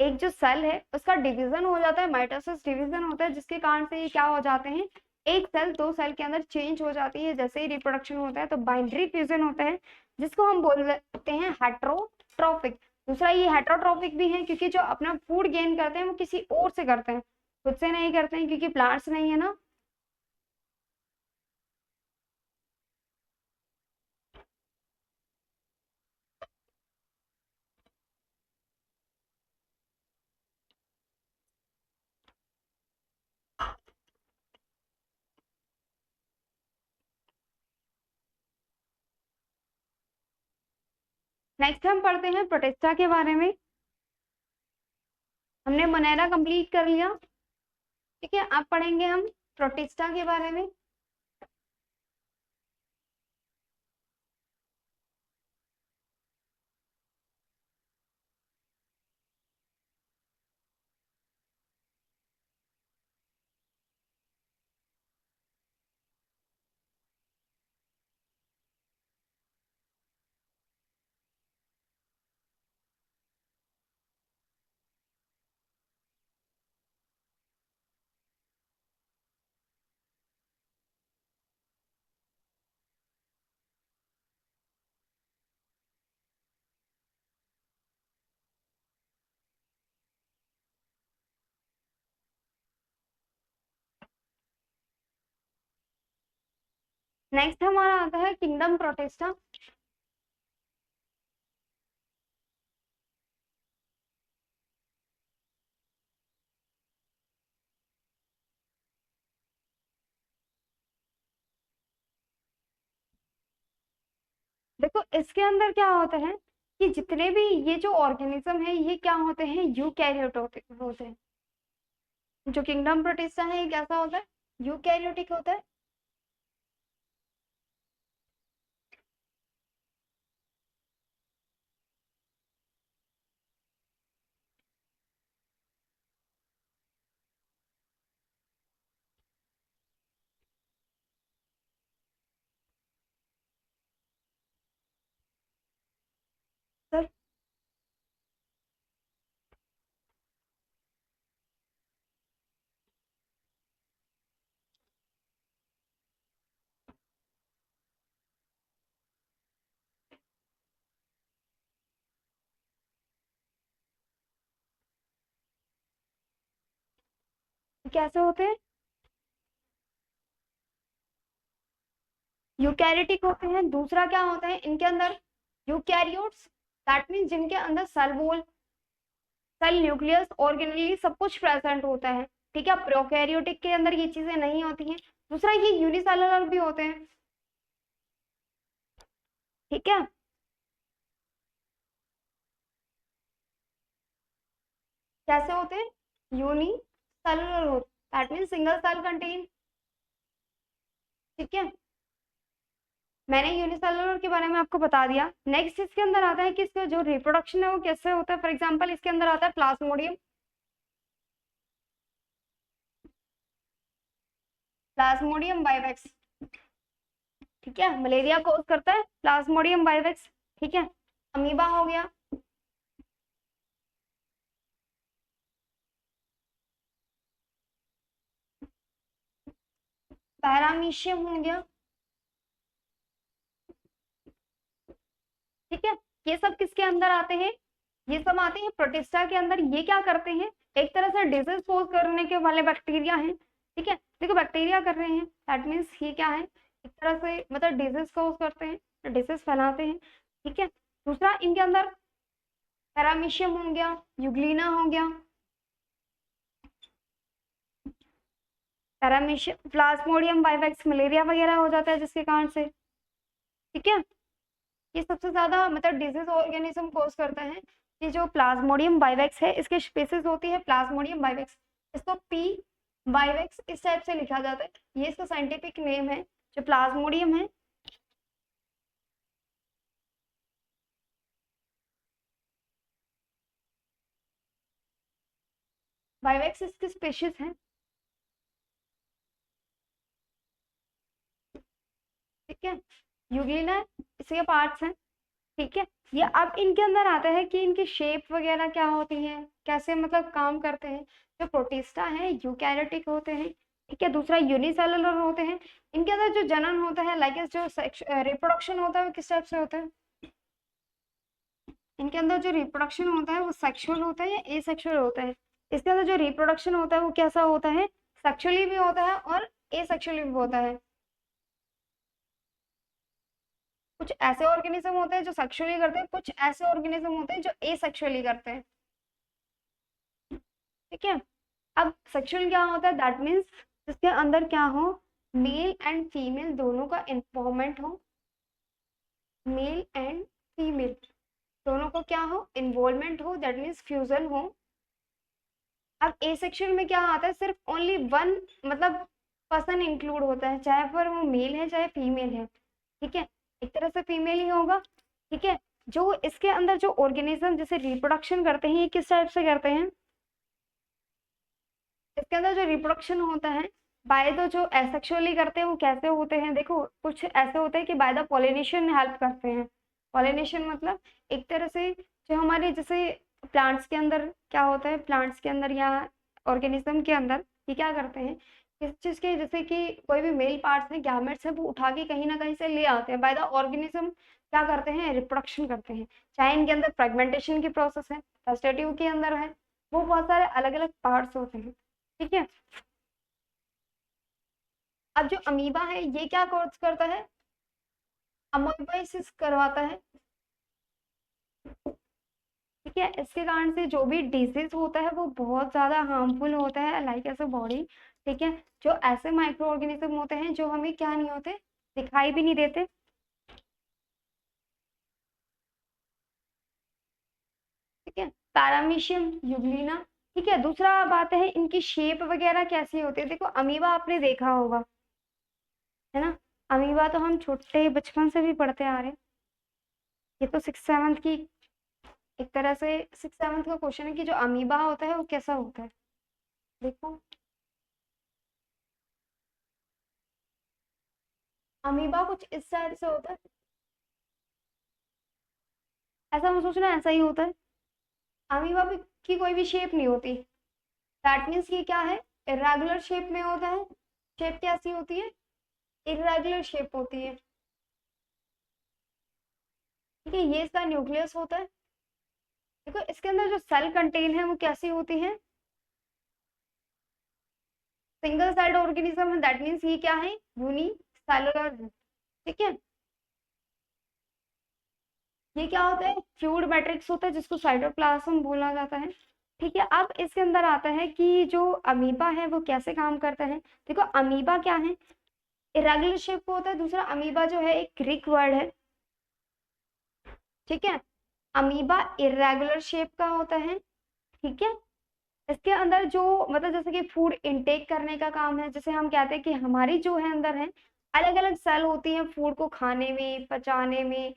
A: एक जो सेल है उसका डिवीजन हो जाता है, माइटोसिस डिवीजन होता है, जिसके कारण से ये क्या हो जाते हैं, एक सेल दो सेल के अंदर चेंज हो जाती है जैसे ही रिप्रोडक्शन होता है, तो बाइंडरी फ्यूजन होता है, जिसको हम बोलते हैं हेट्रोट्रॉफिक। दूसरा ये हेट्रोट्रॉफिक भी है क्योंकि जो अपना फूड गेन करते हैं वो किसी और से करते हैं, खुद से नहीं करते हैं, क्योंकि प्लांट्स नहीं है ना। नेक्स्ट हम पढ़ते हैं प्रोटिस्टा के बारे में। हमने मोनेरा कंप्लीट कर लिया। ठीक है, अब पढ़ेंगे हम प्रोटिस्टा के बारे में। नेक्स्ट हमारा आता है किंगडम प्रोटिस्टा। देखो इसके अंदर क्या होता है कि जितने भी ये जो ऑर्गेनिज्म है ये क्या होते हैं, यूकैरियोट होते हैं। जो किंगडम प्रोटिस्टा है ये कैसा होता है, यूकैरियोटिक होता है। सर, कैसे होते हैं? यूकैरियोटिक होते हैं। दूसरा क्या होता है इनके अंदर? यूकैरियोट्स, दैट मीन्स जिनके अंदर cell wall, cell nucleus, organelle सब कुछ प्रेजेंट होता है। ठीक है, प्रोकैरियोटिक के अंदर ये चीजें नहीं होती हैं। दूसरा ये यूनिसेलुलर भी होते हैं। ठीक है, कैसे होते हैं? यूनिसेलुलर होते, that means single cell contain. ठीक है, मैंने यूनिसेलुलर के बारे में आपको बता दिया। नेक्स्ट इसके अंदर आता है कि इसका जो रिप्रोडक्शन है वो कैसे होता है। फॉर एग्जांपल इसके अंदर आता है प्लाज्मोडियम, प्लाज्मोडियम वाइवेक्स। ठीक है, मलेरिया कोज करता है प्लाज्मोडियम वाइवेक्स। ठीक है, अमीबा हो गया, पैरामीशियम हो गया। ठीक है, ये सब किसके अंदर आते हैं? ये सब आते हैं प्रोटिस्टा के अंदर। ये क्या करते हैं? एक तरह से डिजीज कोज करने के वाले बैक्टीरिया हैं। ठीक है, देखो बैक्टीरिया कर रहे हैं, दैट मीन्स ये क्या है, एक तरह से मतलब डिजीज कोज करते हैं, डिजीज फैलाते हैं। ठीक है, दूसरा इनके अंदर पैरामीशियम हो गया, यूग्लिना हो गया, पैरामीशियम, प्लाज्मोडियम वाइवेक्स, मलेरिया वगैरह हो जाता है जिसके कारण से। ठीक है, ये सबसे ज्यादा मतलब डिजीज ऑर्गेनिज्म कोज करता है। ये जो प्लाज्मोडियम वाइवेक्स है इसकी स्पीसीज होती है प्लाज्मोडियम वाइवेक्स। इसको पी वाइवेक्स इस टाइप से लिखा जाता है, ये इसका साइंटिफिक नेम है। जो प्लाज्मोडियम है, वाइवेक्स इसकी स्पीशीज है। ठीक है, यूग्लिना इसके पार्ट्स हैं। ठीक है, ये अब इनके अंदर आता है कि इनकी शेप वगैरह क्या होती है, कैसे मतलब काम करते हैं। जो प्रोटिस्टा है यूकैरियोटिक होते हैं। ठीक है, दूसरा यूनिसेलुलर होते हैं। इनके अंदर जो जनन होता है, लाइक जो रिप्रोडक्शन होता है वो किस टाइप से होता है? इनके अंदर जो रिप्रोडक्शन होता है वो सेक्सुअल होता है या एसेक्सुअल होता है? इसके अंदर जो रिप्रोडक्शन होता है वो कैसा होता है? सेक्सुअली भी होता है और एसेक्सुअली भी होता है। कुछ ऐसे ऑर्गेनिज्म होते हैं जो सेक्सुअली करते हैं, कुछ ऐसे ऑर्गेनिज्म होते हैं जो एसेक्सुअली करते हैं। ठीक है, अब सेक्सुअल क्या होता है? दैट मीन्स जिसके अंदर क्या हो, मेल एंड फीमेल दोनों का इन्वॉल्वमेंट हो, मेल एंड फीमेल दोनों को क्या हो, इन्वॉल्वमेंट हो, दैट मीन्स फ्यूजन हो। अब ए सेक्शन में क्या आता है? सिर्फ ओनली वन मतलब पर्सन इंक्लूड होता है, चाहे फिर वो मेल है चाहे फीमेल है। ठीक है, एक तरह से फीमेल ही होगा। ठीक है, जो इसके अंदर जो ऑर्गेनिज्म जैसे रिप्रोडक्शन करते हैं ये किस टाइप से करते हैं? इसके अंदर जो रिप्रोडक्शन होता है बाय द जो एसेक्सुअली करते हैं वो कैसे होते हैं? देखो कुछ ऐसे होते हैं कि बाय द पॉलिनेशन हेल्प करते हैं। पॉलिनेशन मतलब एक तरह से जो हमारे जैसे प्लांट्स के अंदर क्या होता है, प्लांट्स के अंदर या ऑर्गेनिज्म के अंदर ये क्या करते हैं, किस चीज के जैसे कि कोई भी मेल पार्ट्स है, गैमेट्स है, वो उठा के कहीं ना कहीं से ले आते हैं। बाय द ऑर्गेनिज्म क्या करते हैं? रिप्रोडक्शन करते हैं। चाहे इनके अंदर फ्रेगमेंटेशन की प्रोसेस है, वेजिटेटिव के अंदर है, वो बहुत सारे अलग अलग पार्ट्स होते हैं। ठीक है, अब जो अमीबा है ये क्या कोर्स करता है? अमोइबाइसिस करवाता है। ठीक है, इसके कारण से जो भी डिजीज होता है वो बहुत ज्यादा हार्मफुल होता है लाइक एज अ बॉडी। ठीक है, जो ऐसे माइक्रो ऑर्गेनिज्म होते हैं जो हमें क्या नहीं होते, दिखाई भी नहीं देते। ठीक है, पैरामीशियम, यूग्लिना। ठीक है, दूसरा बात है इनकी शेप वगैरह कैसी होती है। देखो अमीबा आपने देखा होगा, है ना? अमीबा तो हम छोटे बचपन से भी पढ़ते आ रहे हैं। ये तो सिक्स सेवन्थ की एक तरह से सिक्स सेवन्थ का क्वेश्चन है कि जो अमीबा होता है वो कैसा होता है। देखो अमीबा कुछ इस टाइप से होता है, ऐसा मैं सोच रहा ऐसा ही होता है। अमीबा की कोई भी शेप नहीं होती, दैट मीन्स ये क्या है, इरेगुलर शेप में होता है। शेप कैसी होती है? इरेगुलर शेप होती है। ठीक है, ये इसका न्यूक्लियस होता है। देखो इसके अंदर जो सेल कंटेन है वो कैसी होती है? सिंगल सेल्ड ऑर्गेनिज्म है, दैट मीन्स ये क्या है, यूनिसेलुलर है। ठीक है, ये क्या होता है, फ्लूइड मैट्रिक्स होता है जिसको साइटोप्लाज्म बोला जाता है। ठीक है, अब इसके अंदर आता है कि जो अमीबा है वो कैसे काम करता है। देखो अमीबा क्या है, इरेगुलर शेप का होता है। दूसरा अमीबा जो है एक ग्रीक वर्ड है। ठीक है, अमीबा इरेगुलर शेप का होता है। ठीक है, इसके अंदर जो मतलब जैसे कि फूड इनटेक करने का काम है, जैसे हम कहते हैं कि हमारी जो है अंदर है अलग अलग सेल होती हैं फूड को खाने में, पचाने में,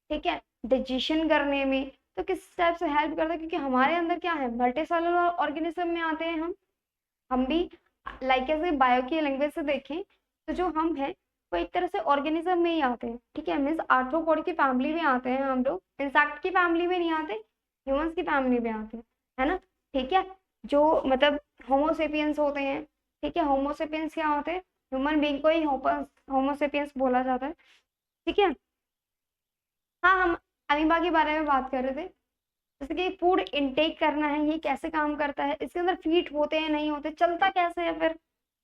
A: ठीक है, डाइजेशन करने में। तो किस टाइप से हेल्प करता है, क्योंकि हमारे अंदर क्या है, मल्टी सेलुलर ऑर्गेनिज्म में आते हैं हम भी लाइक ऐसे बायो की लैंग्वेज से देखें तो जो हम हैं वो एक तरह से ऑर्गेनिज्म में ही आते हैं। ठीक है, मीन्स आर्थ्रोपोड की फैमिली में आते हैं हम लोग, इंसेक्ट की फैमिली में नहीं आते, ह्यूमंस की फैमिली में आते हैं, है ना। ठीक है, जो मतलब होमोसेपियंस होते हैं। ठीक है, होमोसेपियंस क्या होते हैं, ह्यूमन बीइंग को ही होमोसेपियंस बोला जाता है। ठीक है, हाँ हम अमीबा के बारे में बात कर रहे थे, जैसे कि फूड इनटेक करना है, ये कैसे काम करता है, इसके अंदर फीट होते हैं नहीं होते, चलता कैसे है फिर,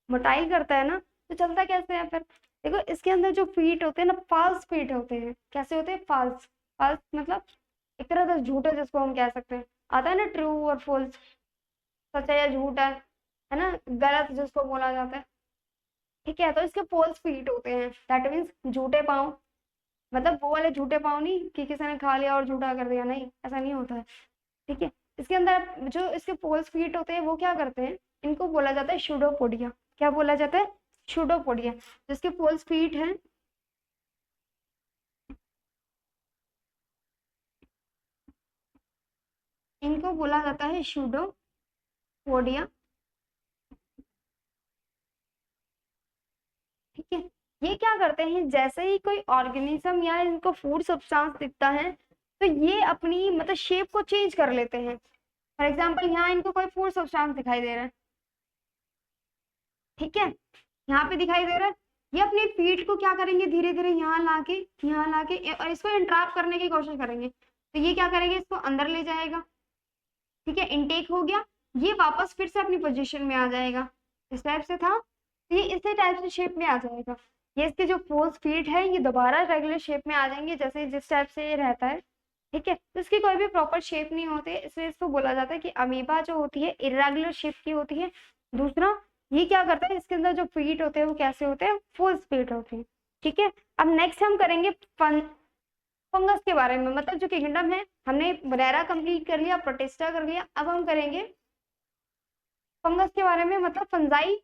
A: मोटाइल करता है ना, तो चलता कैसे है फिर। देखो इसके अंदर जो फीट होते हैं ना, फाल्स फीट होते हैं। कैसे होते हैं, फाल्स। फाल्स मतलब एक तरह से झूठे जिसको हम कह सकते हैं, आता है ना ट्रू और फॉल्स, सच है या झूठ है ना, गलत जिसको बोला जाता है। ठीक है, तो इसके फॉल्स फीट होते हैं, दैट मीन्स झूठे पाँव। मतलब वो वाले झूठे पाँव नहीं कि किसी ने खा लिया और झूठा कर दिया, नहीं ऐसा नहीं होता है। ठीक है, इसके अंदर जो इसके पोल्स फीट होते हैं वो क्या करते हैं, इनको बोला जाता है शूडोपोडिया। क्या बोला जाता है, शूडोपोडिया। जिसके पोल्स फीट हैं, इनको बोला जाता है शूडोपोडिया। ठीक है, ये क्या करते हैं, जैसे ही कोई ऑर्गेनिज्म या इनको फूड सब्सटेंस दिखता है तो ये अपनी मतलब शेप को चेंज कर लेते हैं। फॉर एग्जाम्पल यहाँ इनको कोई फूड सब्सटेंस दिखाई दे रहा है, ठीक है, यहाँ पे दिखाई दे रहा है, ये अपने फीट को क्या करेंगे, धीरे धीरे यहाँ लाके और इसको इंट्रैप करने की कोशिश करेंगे। तो ये क्या करेंगे, इसको अंदर ले जाएगा। ठीक है, इनटेक हो गया, ये वापस फिर से अपनी पोजीशन में आ जाएगा। इस टाइप से था, तो ये इसी टाइप से शेप में आ जाएगा। ये इसके जो फोर्स फीट है ये दोबारा रेगुलर शेप में आ जाएंगे, जैसे जिस टाइप से ये रहता है। ठीक है, तो इसकी कोई भी प्रॉपर शेप नहीं होती है, इसलिए इसको बोला जाता है कि अमीबा जो होती है इरेगुलर शेप की होती है। दूसरा, ये क्या करता है, इसके अंदर जो फीट होते हैं वो कैसे होते हैं, फुल फीट होते हैं। ठीक है, अब नेक्स्ट हम करेंगे फंगस के बारे में, मतलब जो किंगडम है, हमने बरेरा कंप्लीट कर लिया, प्रोटिस्टा कर लिया, अब हम करेंगे फंगस के बारे में, मतलब फंजाई।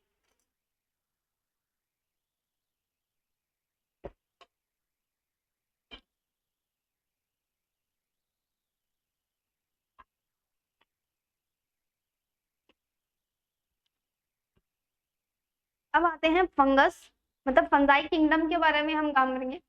A: अब आते हैं फंगस, मतलब फंजाई किंगडम के बारे में हम काम करेंगे।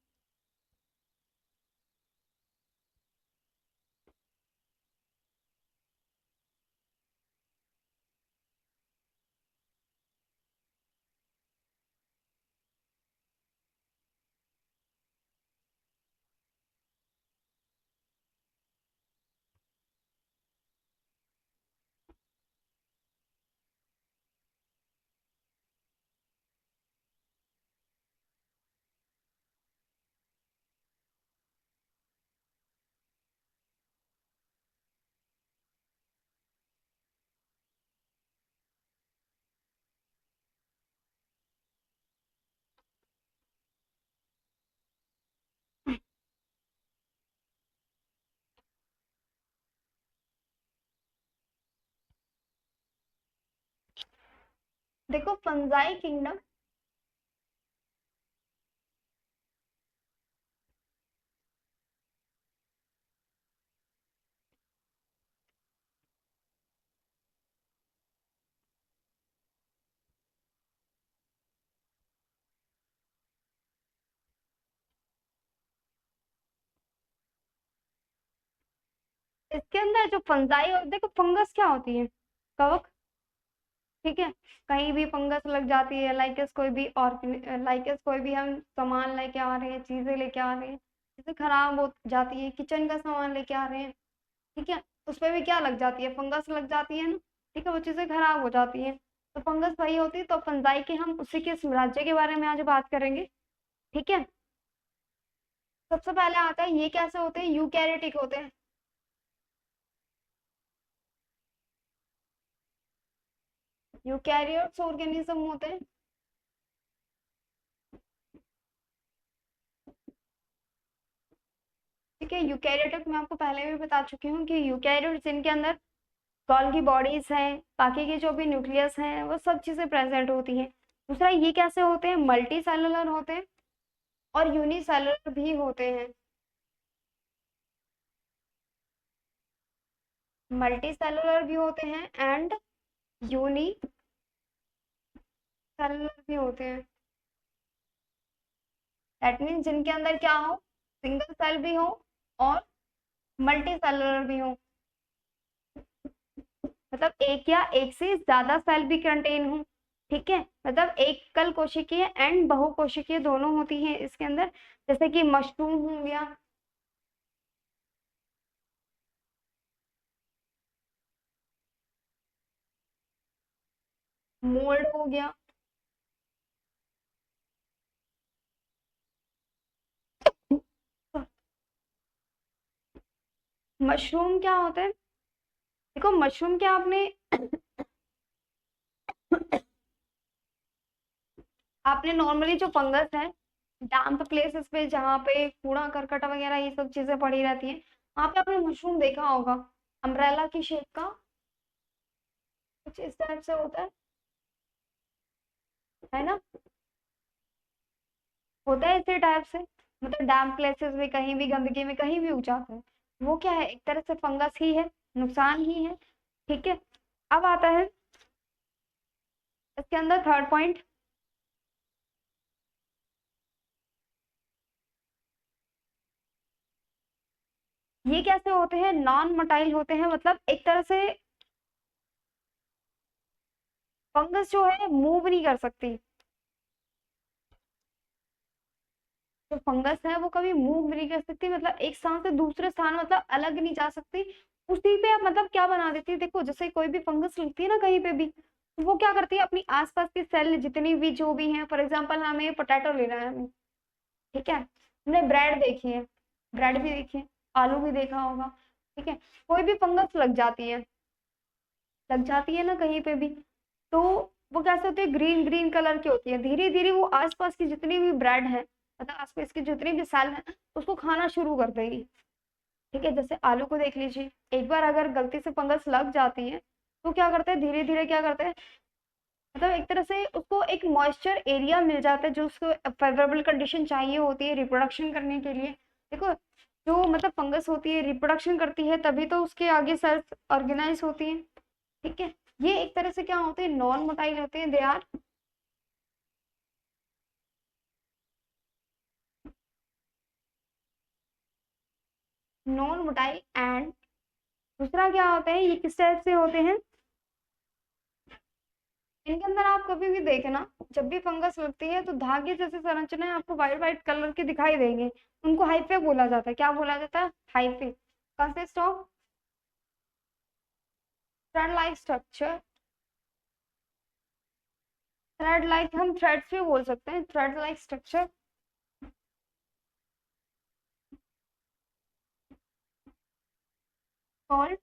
A: देखो फंजाई किंगडम, इसके अंदर जो फंजाई और देखो फंगस क्या होती है, कवक। ठीक है, कहीं भी फंगस लग जाती है, लाइक कोई भी और लाइक कोई भी हम सामान लेके आ रहे हैं, चीजें लेके आ रहे हैं, चीजें खराब हो जाती है, किचन का सामान लेके आ रहे हैं, ठीक है, उस पर भी क्या लग जाती है, फंगस लग जाती है ना। ठीक है, वो चीजें खराब हो जाती हैं। तो फंगस वही होती है, तो फंजाई के हम उसी के साम्राज्य के बारे में आज बात करेंगे। ठीक है, सबसे पहले आता है ये कैसे होते हैं, यूकैरियोटिक होते हैं। यूकैरियोट्स ऑर्गेनिज्म होते हैं। ठीक है, यूकैरियोटिक मैं आपको पहले भी बता चुकी हूँ कि यूकैरियोट्स जिनके अंदर गोल्गी बॉडीज हैं, बाकी के जो भी न्यूक्लियस हैं वो सब चीजें प्रेजेंट होती हैं। दूसरा ये कैसे होते हैं, मल्टी सेलुलर होते हैं और यूनिसेलुलर भी होते हैं। मल्टी सेलुलर भी होते हैं एंड यूनी सेलुलर भी होते हैं। दैट मीन्स जिनके अंदर क्या हो, सिंगल सेल भी हो और मल्टी सेलुलर भी हो, मतलब एक या एक से ज्यादा सेल भी कंटेन हो। ठीक है, मतलब एकल कोशिकीय एंड बहुकोशिकीय दोनों होती हैं इसके अंदर, जैसे कि मशरूम हो गया। मोल्ड हो गया। मशरूम क्या होता है, देखो मशरूम क्या आपने आपने नॉर्मली जो फंगस है डैम्प प्लेसेस पे जहाँ पे कूड़ा करकट वगैरह ये सब चीजें पड़ी रहती हैं, वहां पे आपने मशरूम देखा होगा, अम्ब्रेला की शेप का, कुछ इस टाइप से है ना, होता है इसी टाइप से, मतलब डैम्प प्लेसेस में कहीं भी गंदगी में कहीं भी उग जाता है। वो क्या है, एक तरह से फंगस ही है, नुकसान ही है। ठीक है, अब आता है इसके अंदर थर्ड पॉइंट। ये कैसे होते हैं, नॉन मोटाइल होते हैं, मतलब एक तरह से फंगस जो है मूव नहीं कर सकती। जो फंगस है वो कभी मूव नहीं कर सकती, मतलब एक स्थान से दूसरे स्थान मतलब अलग नहीं जा सकती। उसी पे आप मतलब क्या बना देती है, देखो जैसे कोई भी फंगस लगती है ना कहीं पे भी, तो वो क्या करती है अपनी आसपास की सेल जितनी भी जो भी है, फॉर एग्जाम्पल हमें पोटैटो लेना है हमें, ठीक है, हमने ब्रेड देखी है, ब्रेड भी देखी है, आलू भी देखा होगा। ठीक है, कोई भी फंगस लग जाती है ना कहीं पे भी, तो वो कैसे होती है, ग्रीन ग्रीन कलर की होती है, धीरे धीरे वो आसपास की जितनी भी ब्रेड है, मतलब आसपास की जितनी भी सेल है उसको खाना शुरू कर देगी। ठीक है, जैसे आलू को देख लीजिए, एक बार अगर गलती से फंगस लग जाती है तो क्या करते हैं, धीरे धीरे क्या करते हैं, मतलब एक तरह से उसको एक मॉइस्चर एरिया मिल जाता है जो उसको फेवरेबल कंडीशन चाहिए होती है रिप्रोडक्शन करने के लिए। देखो जो मतलब फंगस होती है रिप्रोडक्शन करती है तभी तो उसके आगे सेल्स ऑर्गेनाइज होती है। ठीक है, ये एक तरह से क्या होते हैं, नॉन मोटाइल होते हैं, they are non motile. And दूसरा क्या होता है, ये किस टाइप से होते हैं, इनके अंदर आप कभी भी देखना, जब भी फंगस लगती है तो धागे जैसे संरचनाएं आपको व्हाइट व्हाइट कलर की दिखाई देंगे, उनको हाइफे बोला जाता है। क्या बोला जाता है, hyphae, consist of thread like structure. Thread like हम थ्रेड्स भी बोल सकते हैं, thread like structure called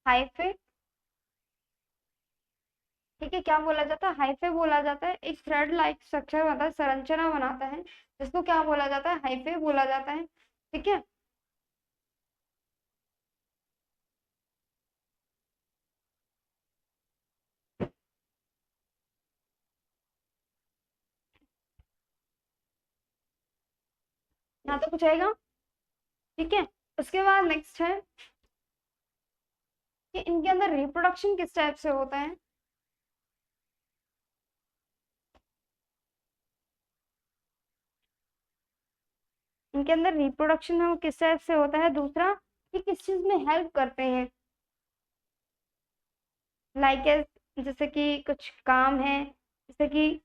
A: hyphae. ठीक है, क्या बोला जाता है, हाइफे बोला जाता है, एक थ्रेड लाइक स्ट्रक्चर मतलब संरचना बनाता है, जिसको क्या बोला जाता है, हाइफे बोला जाता है। ठीक है, यहाँ तो कुछ आएगा। ठीक है, उसके बाद नेक्स्ट है कि इनके अंदर रिप्रोडक्शन किस टाइप से होता है। इनके अंदर रिप्रोडक्शन है वो किस टाइप से होता है, दूसरा ये किस चीज में हेल्प करते हैं, लाइक जैसे कि कुछ काम है, जैसे कि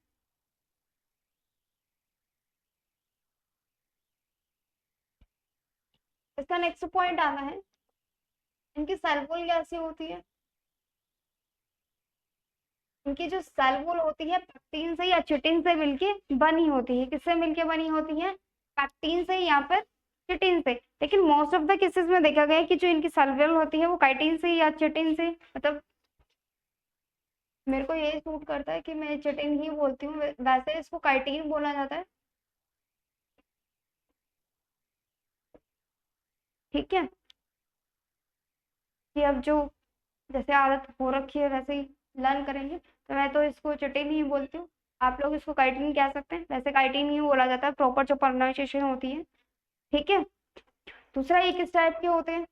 A: इसका नेक्स्ट पॉइंट आता है, इनकी सेल वॉल कैसी होती है। इनकी जो सेल वॉल होती है पैक्टीन से या चिटिन से मिलके बनी होती है। किससे मिलके बनी होती है? पैक्टीन से या फिर चिटिन से। लेकिन मोस्ट ऑफ द केसेस में देखा गया है कि जो इनकी सेल वॉल होती है वो काइटिन से या चिटिन से, मतलब मेरे को ये सूट करता है कि मैं चिटिन ही बोलती हूँ, वैसे इसको काइटिन बोला जाता है। ठीक है, कि अब जो जैसे आदत हो रखी है वैसे ही लर्न करेंगे, तो मैं तो इसको चिटिन ही बोलती हूँ। आप लोग इसको काइटिन कह सकते हैं, वैसे काइटिन ही बोला जाता है, प्रॉपर जो प्रोनाउंसिएशन होती है। ठीक है, दूसरा ये किस टाइप के होते हैं?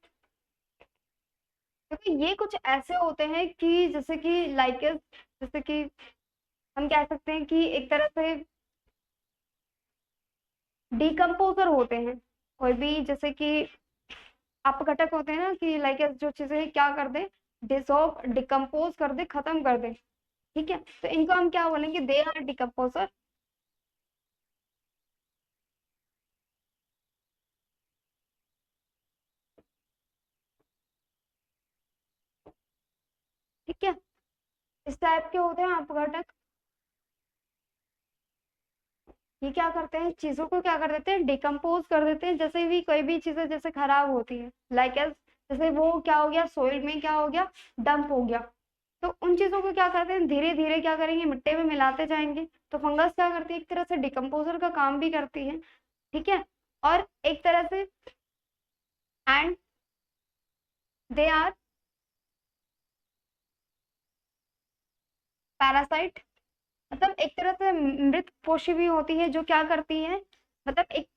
A: क्योंकि ये कुछ ऐसे होते हैं कि जैसे कि लाइक, जैसे कि हम कह सकते हैं कि एक तरह से डिकम्पोजर होते हैं। कोई भी जैसे कि अपघटक होते हैं ना, कि लाइक जो चीजें क्या कर दे, डिसॉल्व डिकम्पोज कर दे, खत्म कर दे। ठीक है, तो इनको हम क्या बोलेंगे? They are decomposer. ठीक है, इस टाइप के होते हैं अपघटक। ये क्या करते हैं? चीजों को क्या कर देते हैं? डिकम्पोज कर देते हैं। जैसे भी कोई भी चीजें जैसे खराब होती है, लाइक एज जैसे वो क्या हो गया, सोइल में क्या हो गया, डंप हो गया, तो उन चीजों को क्या करते हैं? धीरे धीरे क्या करेंगे? मिट्टी में मिलाते जाएंगे। तो फंगस क्या करती है? एक तरह से डिकम्पोजर का काम भी करती है। ठीक है, और एक तरह से एंड दे आर पैरासाइट, मतलब एक तरह से मृत पोषी भी होती है, जो क्या करती है, मतलब एक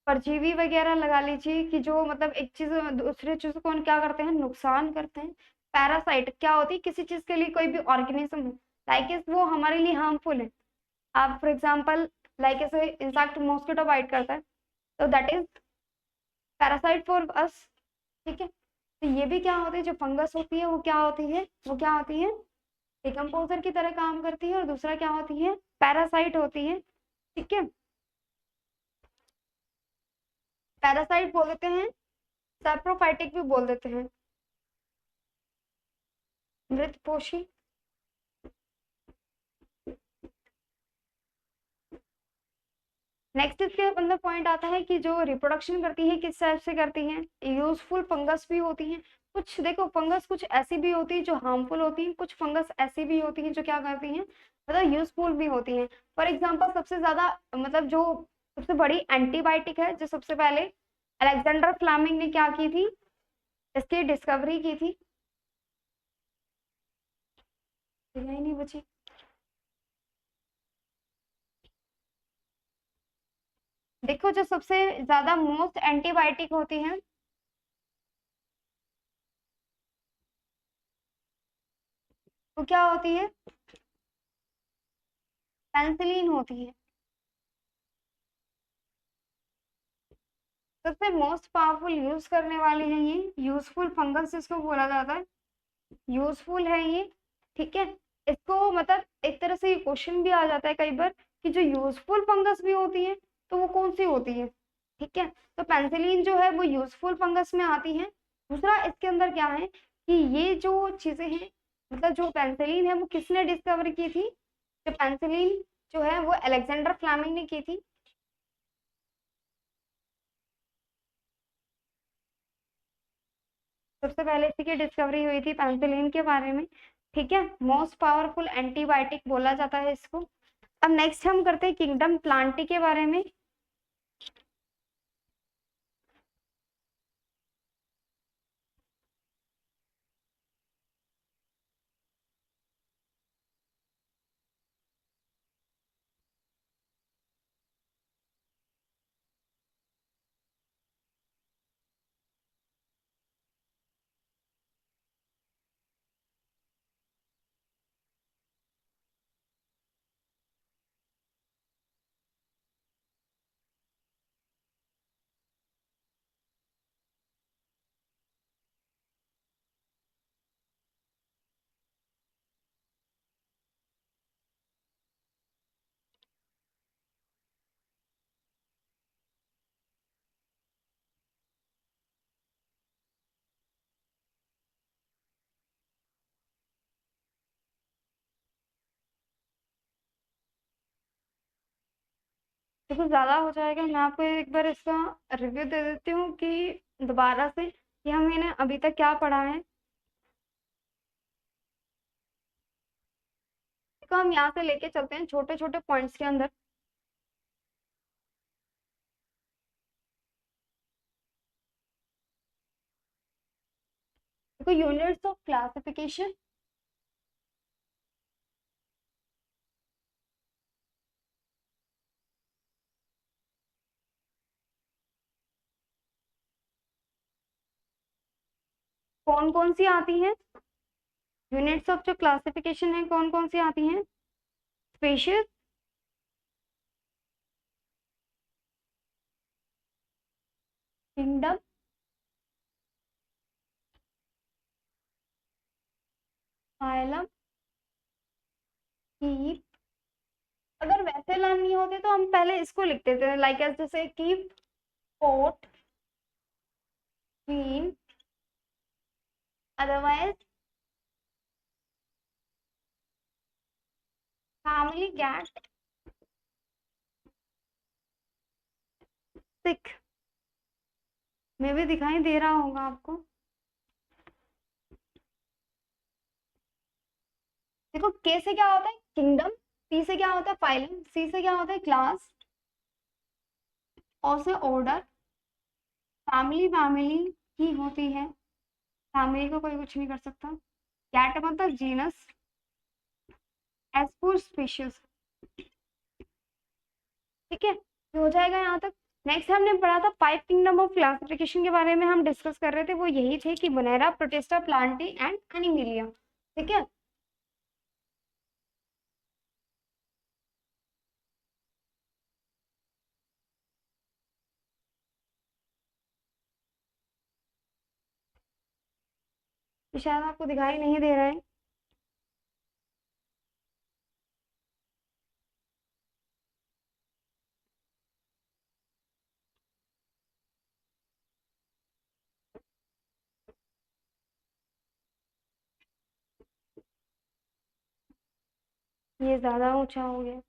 A: परजीवी वगैरह लगा लीजिए, कि जो मतलब एक चीज दूसरे चीज को क्या करते हैं? नुकसान करते हैं। पैरासाइट क्या होती है? किसी चीज के लिए कोई भी ऑर्गेनिज्म हो, लाइक वो हमारे लिए हार्मफुल है। आप फॉर एग्जाम्पल लाइक ऐसे इंसेक्ट मॉस्किटो बाइट करता है, तो that is parasite for us. ठीक है, तो ये भी क्या होती है? जो फंगस होती है वो क्या होती है? वो क्या होती है? डिकम्पोजर की तरह काम करती है, और दूसरा क्या होती है? पैरासाइट होती है। ठीक है, पैरासाइट बोल देते हैं, सैप्रोफाइटिक भी बोल देते हैं, मृतपोषी। नेक्स्ट इसके अंदर पॉइंट आता है कि जो रिप्रोडक्शन करती है किस टाइप से करती है? यूजफुल फंगस भी होती है। कुछ देखो फंगस कुछ ऐसी भी होती है जो हार्मफुल होती है, कुछ फंगस ऐसी भी होती है जो क्या करती है, मतलब यूजफुल भी होती है। फॉर एग्जाम्पल सबसे ज्यादा मतलब जो सबसे बड़ी एंटीबायोटिक है, जो सबसे पहले अलेक्जेंडर फ्लेमिंग ने क्या की थी? इसकी डिस्कवरी की थी। जगह ही नहीं बची। देखो जो सबसे ज्यादा मोस्ट एंटीबायोटिक होती है, वो क्या होती है? पेंसिलिन होती है। सबसे मोस्ट पावरफुल यूज करने वाली है ये, यूजफुल फंगस जिसको बोला जाता है, यूजफुल है ये। ठीक है, इसको मतलब एक तरह से ये क्वेश्चन भी आ जाता है कई बार कि जो यूजफुल फंगस भी होती है तो वो कौन सी होती है। ठीक है, तो पेंसिलिन जो है वो यूजफुल फंगस में आती है। दूसरा इसके अंदर क्या है कि ये जो चीजें हैं, मतलब जो पेंसिलिन है वो किसने डिस्कवर की थी? जो पेंसिलिन जो है वो अलेक्जेंडर फ्लेमिंग ने की थी। सबसे पहले इसी की डिस्कवरी हुई थी, पेनिसिलिन के बारे में। ठीक है, मोस्ट पावरफुल एंटीबायोटिक बोला जाता है इसको। अब नेक्स्ट हम करते हैं किंगडम प्लांटी के बारे में। देखो ज़्यादा हो जाएगा, मैं आपको एक बार इसका रिव्यू दे देती हूँ कि दोबारा से कि हमने अभी तक क्या पढ़ा है। तो हम यहाँ से लेके चलते हैं छोटे छोटे पॉइंट्स के अंदर। देखो यूनिट्स ऑफ क्लासिफिकेशन, कौन कौन सी आती हैं? यूनिट्स ऑफ जो क्लासिफिकेशन है कौन कौन सी आती हैं? Spacious, kingdom, phylum, keep. अगर वैसे लानी होती तो हम पहले इसको लिखते थे, लाइक एज जैसे keep, coat, queen, otherwise family, cat, sick. में भी दिखाई दे रहा होगा आपको। देखो के से क्या होता है? किंगडम, पी से क्या होता है? फाइलम, सी से क्या होता है? क्लास, और से ऑर्डर, फैमिली, फैमिली ही होती है, फैमिली को कोई कुछ नहीं कर सकता। कैट मतलब जीनस, एज फोर स्पीशीज। ठीक है, ये हो जाएगा यहाँ तक। नेक्स्ट हमने पढ़ा था 5 किंगडम ऑफ क्लासिफिकेशन के बारे में, हम डिस्कस कर रहे थे, वो यही थे कि बोनेरा, प्रोटिस्टा, प्लांटी एंड एनिमिलिया। ठीक है, तो शायद आपको दिखाई नहीं दे रहा है। ये ज्यादा ऊंचा हो गया।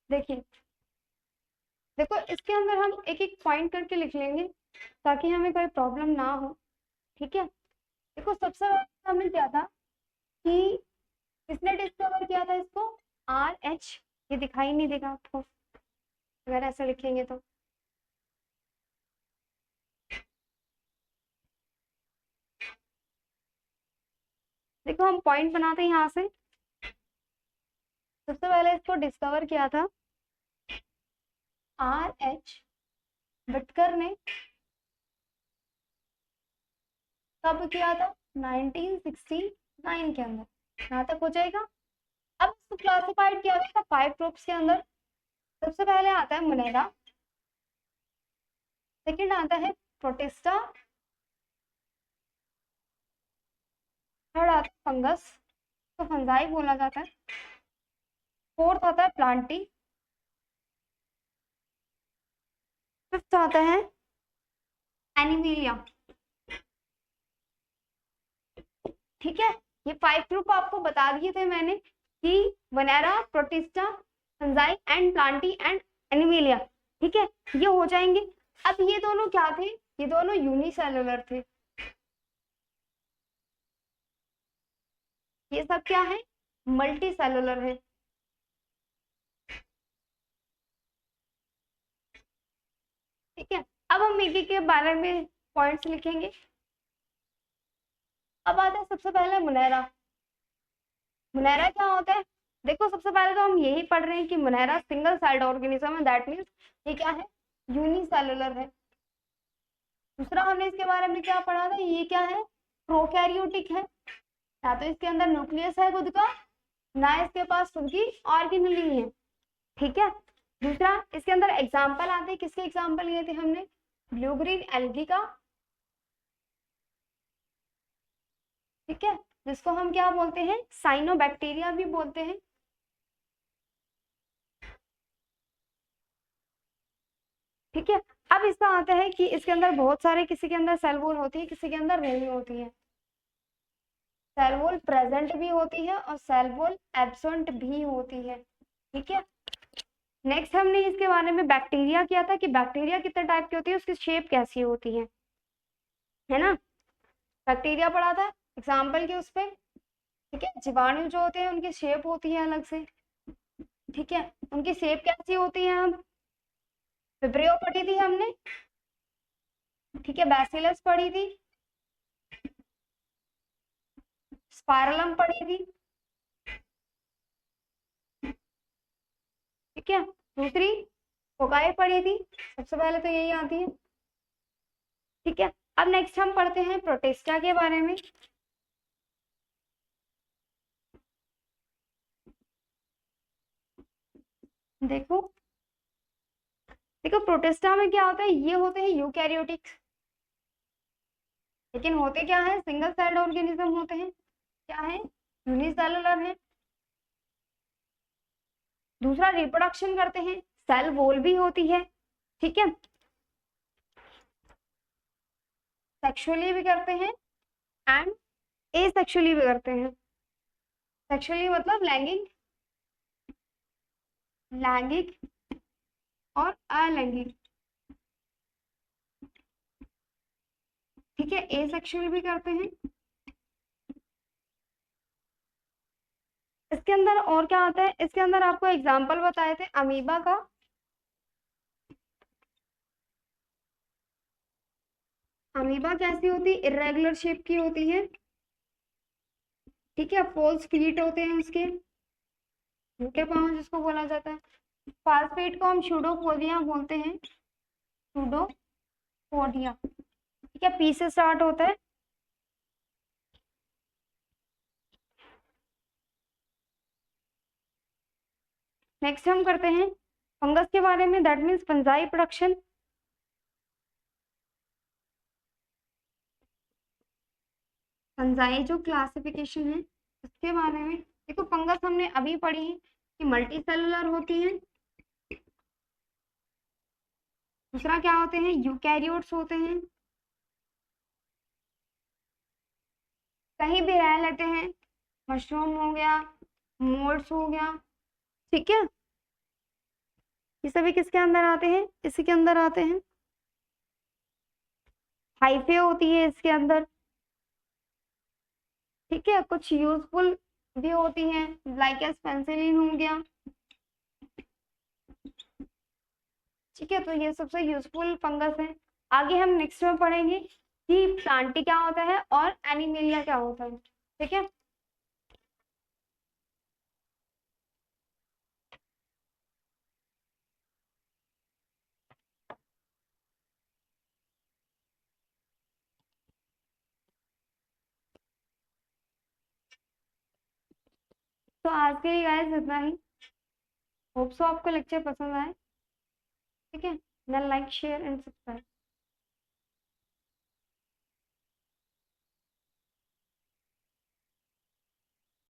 A: देखिए, देखो इसके अंदर हम एक एक पॉइंट करके लिख लेंगे ताकि हमें कोई प्रॉब्लम ना हो। ठीक है, देखो सबसे पहले हमने क्या था कि किसने डिस्कवर किया था इसको? RH। ये दिखाई नहीं देगा आपको अगर ऐसा लिखेंगे तो। देखो हम पॉइंट बनाते हैं यहाँ से। सबसे पहले इसको डिस्कवर किया था RH विटकर ने। कब किया था? 1969 के अंदर। यहाँ तक हो जाएगा। अब इसको क्लासिफाइड किया गया था 5 ग्रुप्स के अंदर। सबसे पहले आता है मोनेरा, सेकंड आता है प्रोटिस्टा, थर्ड आता है फंगस, तो फंजाई बोला जाता है, फोर्थ आता है प्लांटी, फिफ्थ आता है एनिमिलिया। ठीक है, ये 5 ग्रुप आपको बता दिए थे मैंने कि monera, protista, fungi and plantae and animalia. ठीक है, ये हो जाएंगे। अब ये दोनों क्या थे? ये दोनों यूनिसेलुलर थे। ये सब क्या है? मल्टी सेलुलर है। ठीक है, अब हम एक एक के बारे में पॉइंट्स लिखेंगे। अब आता है सबसे पहले मुनैरा। मुनैरा क्या होता है? देखो सबसे पहले तो हम यही पढ़ रहे हैं कि मुनैरा सिंगल सेल्ड ऑर्गेनिज्म है, दैट मीन्स ये क्या है? यूनिसेलुलर है। दूसरा हमने इसके बारे में क्या पढ़ा था? ये क्या है? प्रोकैरियोटिक है। ना तो इसके अंदर न्यूक्लियस है खुद का, ना इसके पास खुद की ऑर्गेनेल है। ठीक है, दूसरा इसके अंदर एग्जाम्पल आते हैं, किसके एग्जाम्पल लिए थे हमने? ब्लू ग्रीन एल्गी का, ठीक है, जिसको हम क्या बोलते हैं, साइनोबैक्टीरिया भी बोलते हैं। ठीक है, अब इसका आता है कि इसके अंदर बहुत सारे, किसी के अंदर सेल वॉल होती है, किसी के अंदर नहीं होती है। सेल वॉल प्रेजेंट भी होती है और सेल वॉल एब्सेंट भी होती है। ठीक है, नेक्स्ट हमने इसके बारे में बैक्टीरिया किया था कि बैक्टीरिया कितने टाइप की होती है, उसकी शेप कैसी होती है ना। बैक्टीरिया पढ़ा था एग्जाम्पल के उस पे। ठीक है, जीवाणु जो होते हैं उनकी शेप होती है अलग से। ठीक है, उनकी शेप कैसी होती है, अब विब्रियो पढ़ी थी हमने। ठीक है, बैसिलस पढ़ी थी, स्पाइरलम पढ़ी थी। ठीक है, दूसरी फोकाई पढ़ी थी, सबसे पहले तो यही आती है। ठीक है, अब नेक्स्ट हम पढ़ते हैं प्रोटिस्टा के बारे में। देखो देखो प्रोटिस्टा में क्या होता है, ये होते हैं यूकैरियोटिक्स, लेकिन होते क्या है, सिंगल सेल्ड ऑर्गेनिज्म होते हैं। क्या है, यूनिसेलुलर है। दूसरा रिप्रोडक्शन करते हैं, सेल वॉल भी होती है। ठीक है, सेक्सुअली भी करते हैं एंड एसेक्सुअली भी करते हैं। सेक्सुअली मतलब लैंगिक, लैंगिक और अलैंगिक। ठीक है, एसेक्सुअल भी करते हैं। इसके अंदर और क्या आता है, इसके अंदर आपको एग्जांपल बताए थे अमीबा का। अमीबा कैसी होती है, इरेगुलर शेप की होती है। ठीक है, फॉल्स फीट होते हैं उसके, उनके पाँव जिसको बोला जाता है। फास्फेट को हम सूडोपोडिया बोलते हैं, सूडोपोडिया। ठीक है, पी से स्टार्ट होता है। नेक्स्ट हम करते हैं फंगस के बारे में, that means fungi production. Fungi जो क्लासिफिकेशन है उसके बारे में। देखो फंगस हमने अभी पढ़ी है कि मल्टी सेलुलर होती है। दूसरा क्या होते हैं, यूकैरियोट्स होते हैं, कहीं भी रह लेते हैं। मशरूम हो गया, मोल्ड्स हो गया। ठीक है, ये सभी किसके अंदर आते हैं, इसी के अंदर आते हैं। हाइफे होती है इसके अंदर। ठीक है, कुछ यूजफुल भी होती हैं, लाइक एस पेंसिलिन हो गया। ठीक है, तो ये सबसे यूजफुल फंगस है। आगे हम नेक्स्ट में पढ़ेंगे कि प्लांटी क्या होता है और एनिमेलिया क्या होता है। ठीक है, तो आज के लिए गाइस इतना ही। होप सो आपको लेक्चर पसंद आए। ठीक है, then like share and subscribe.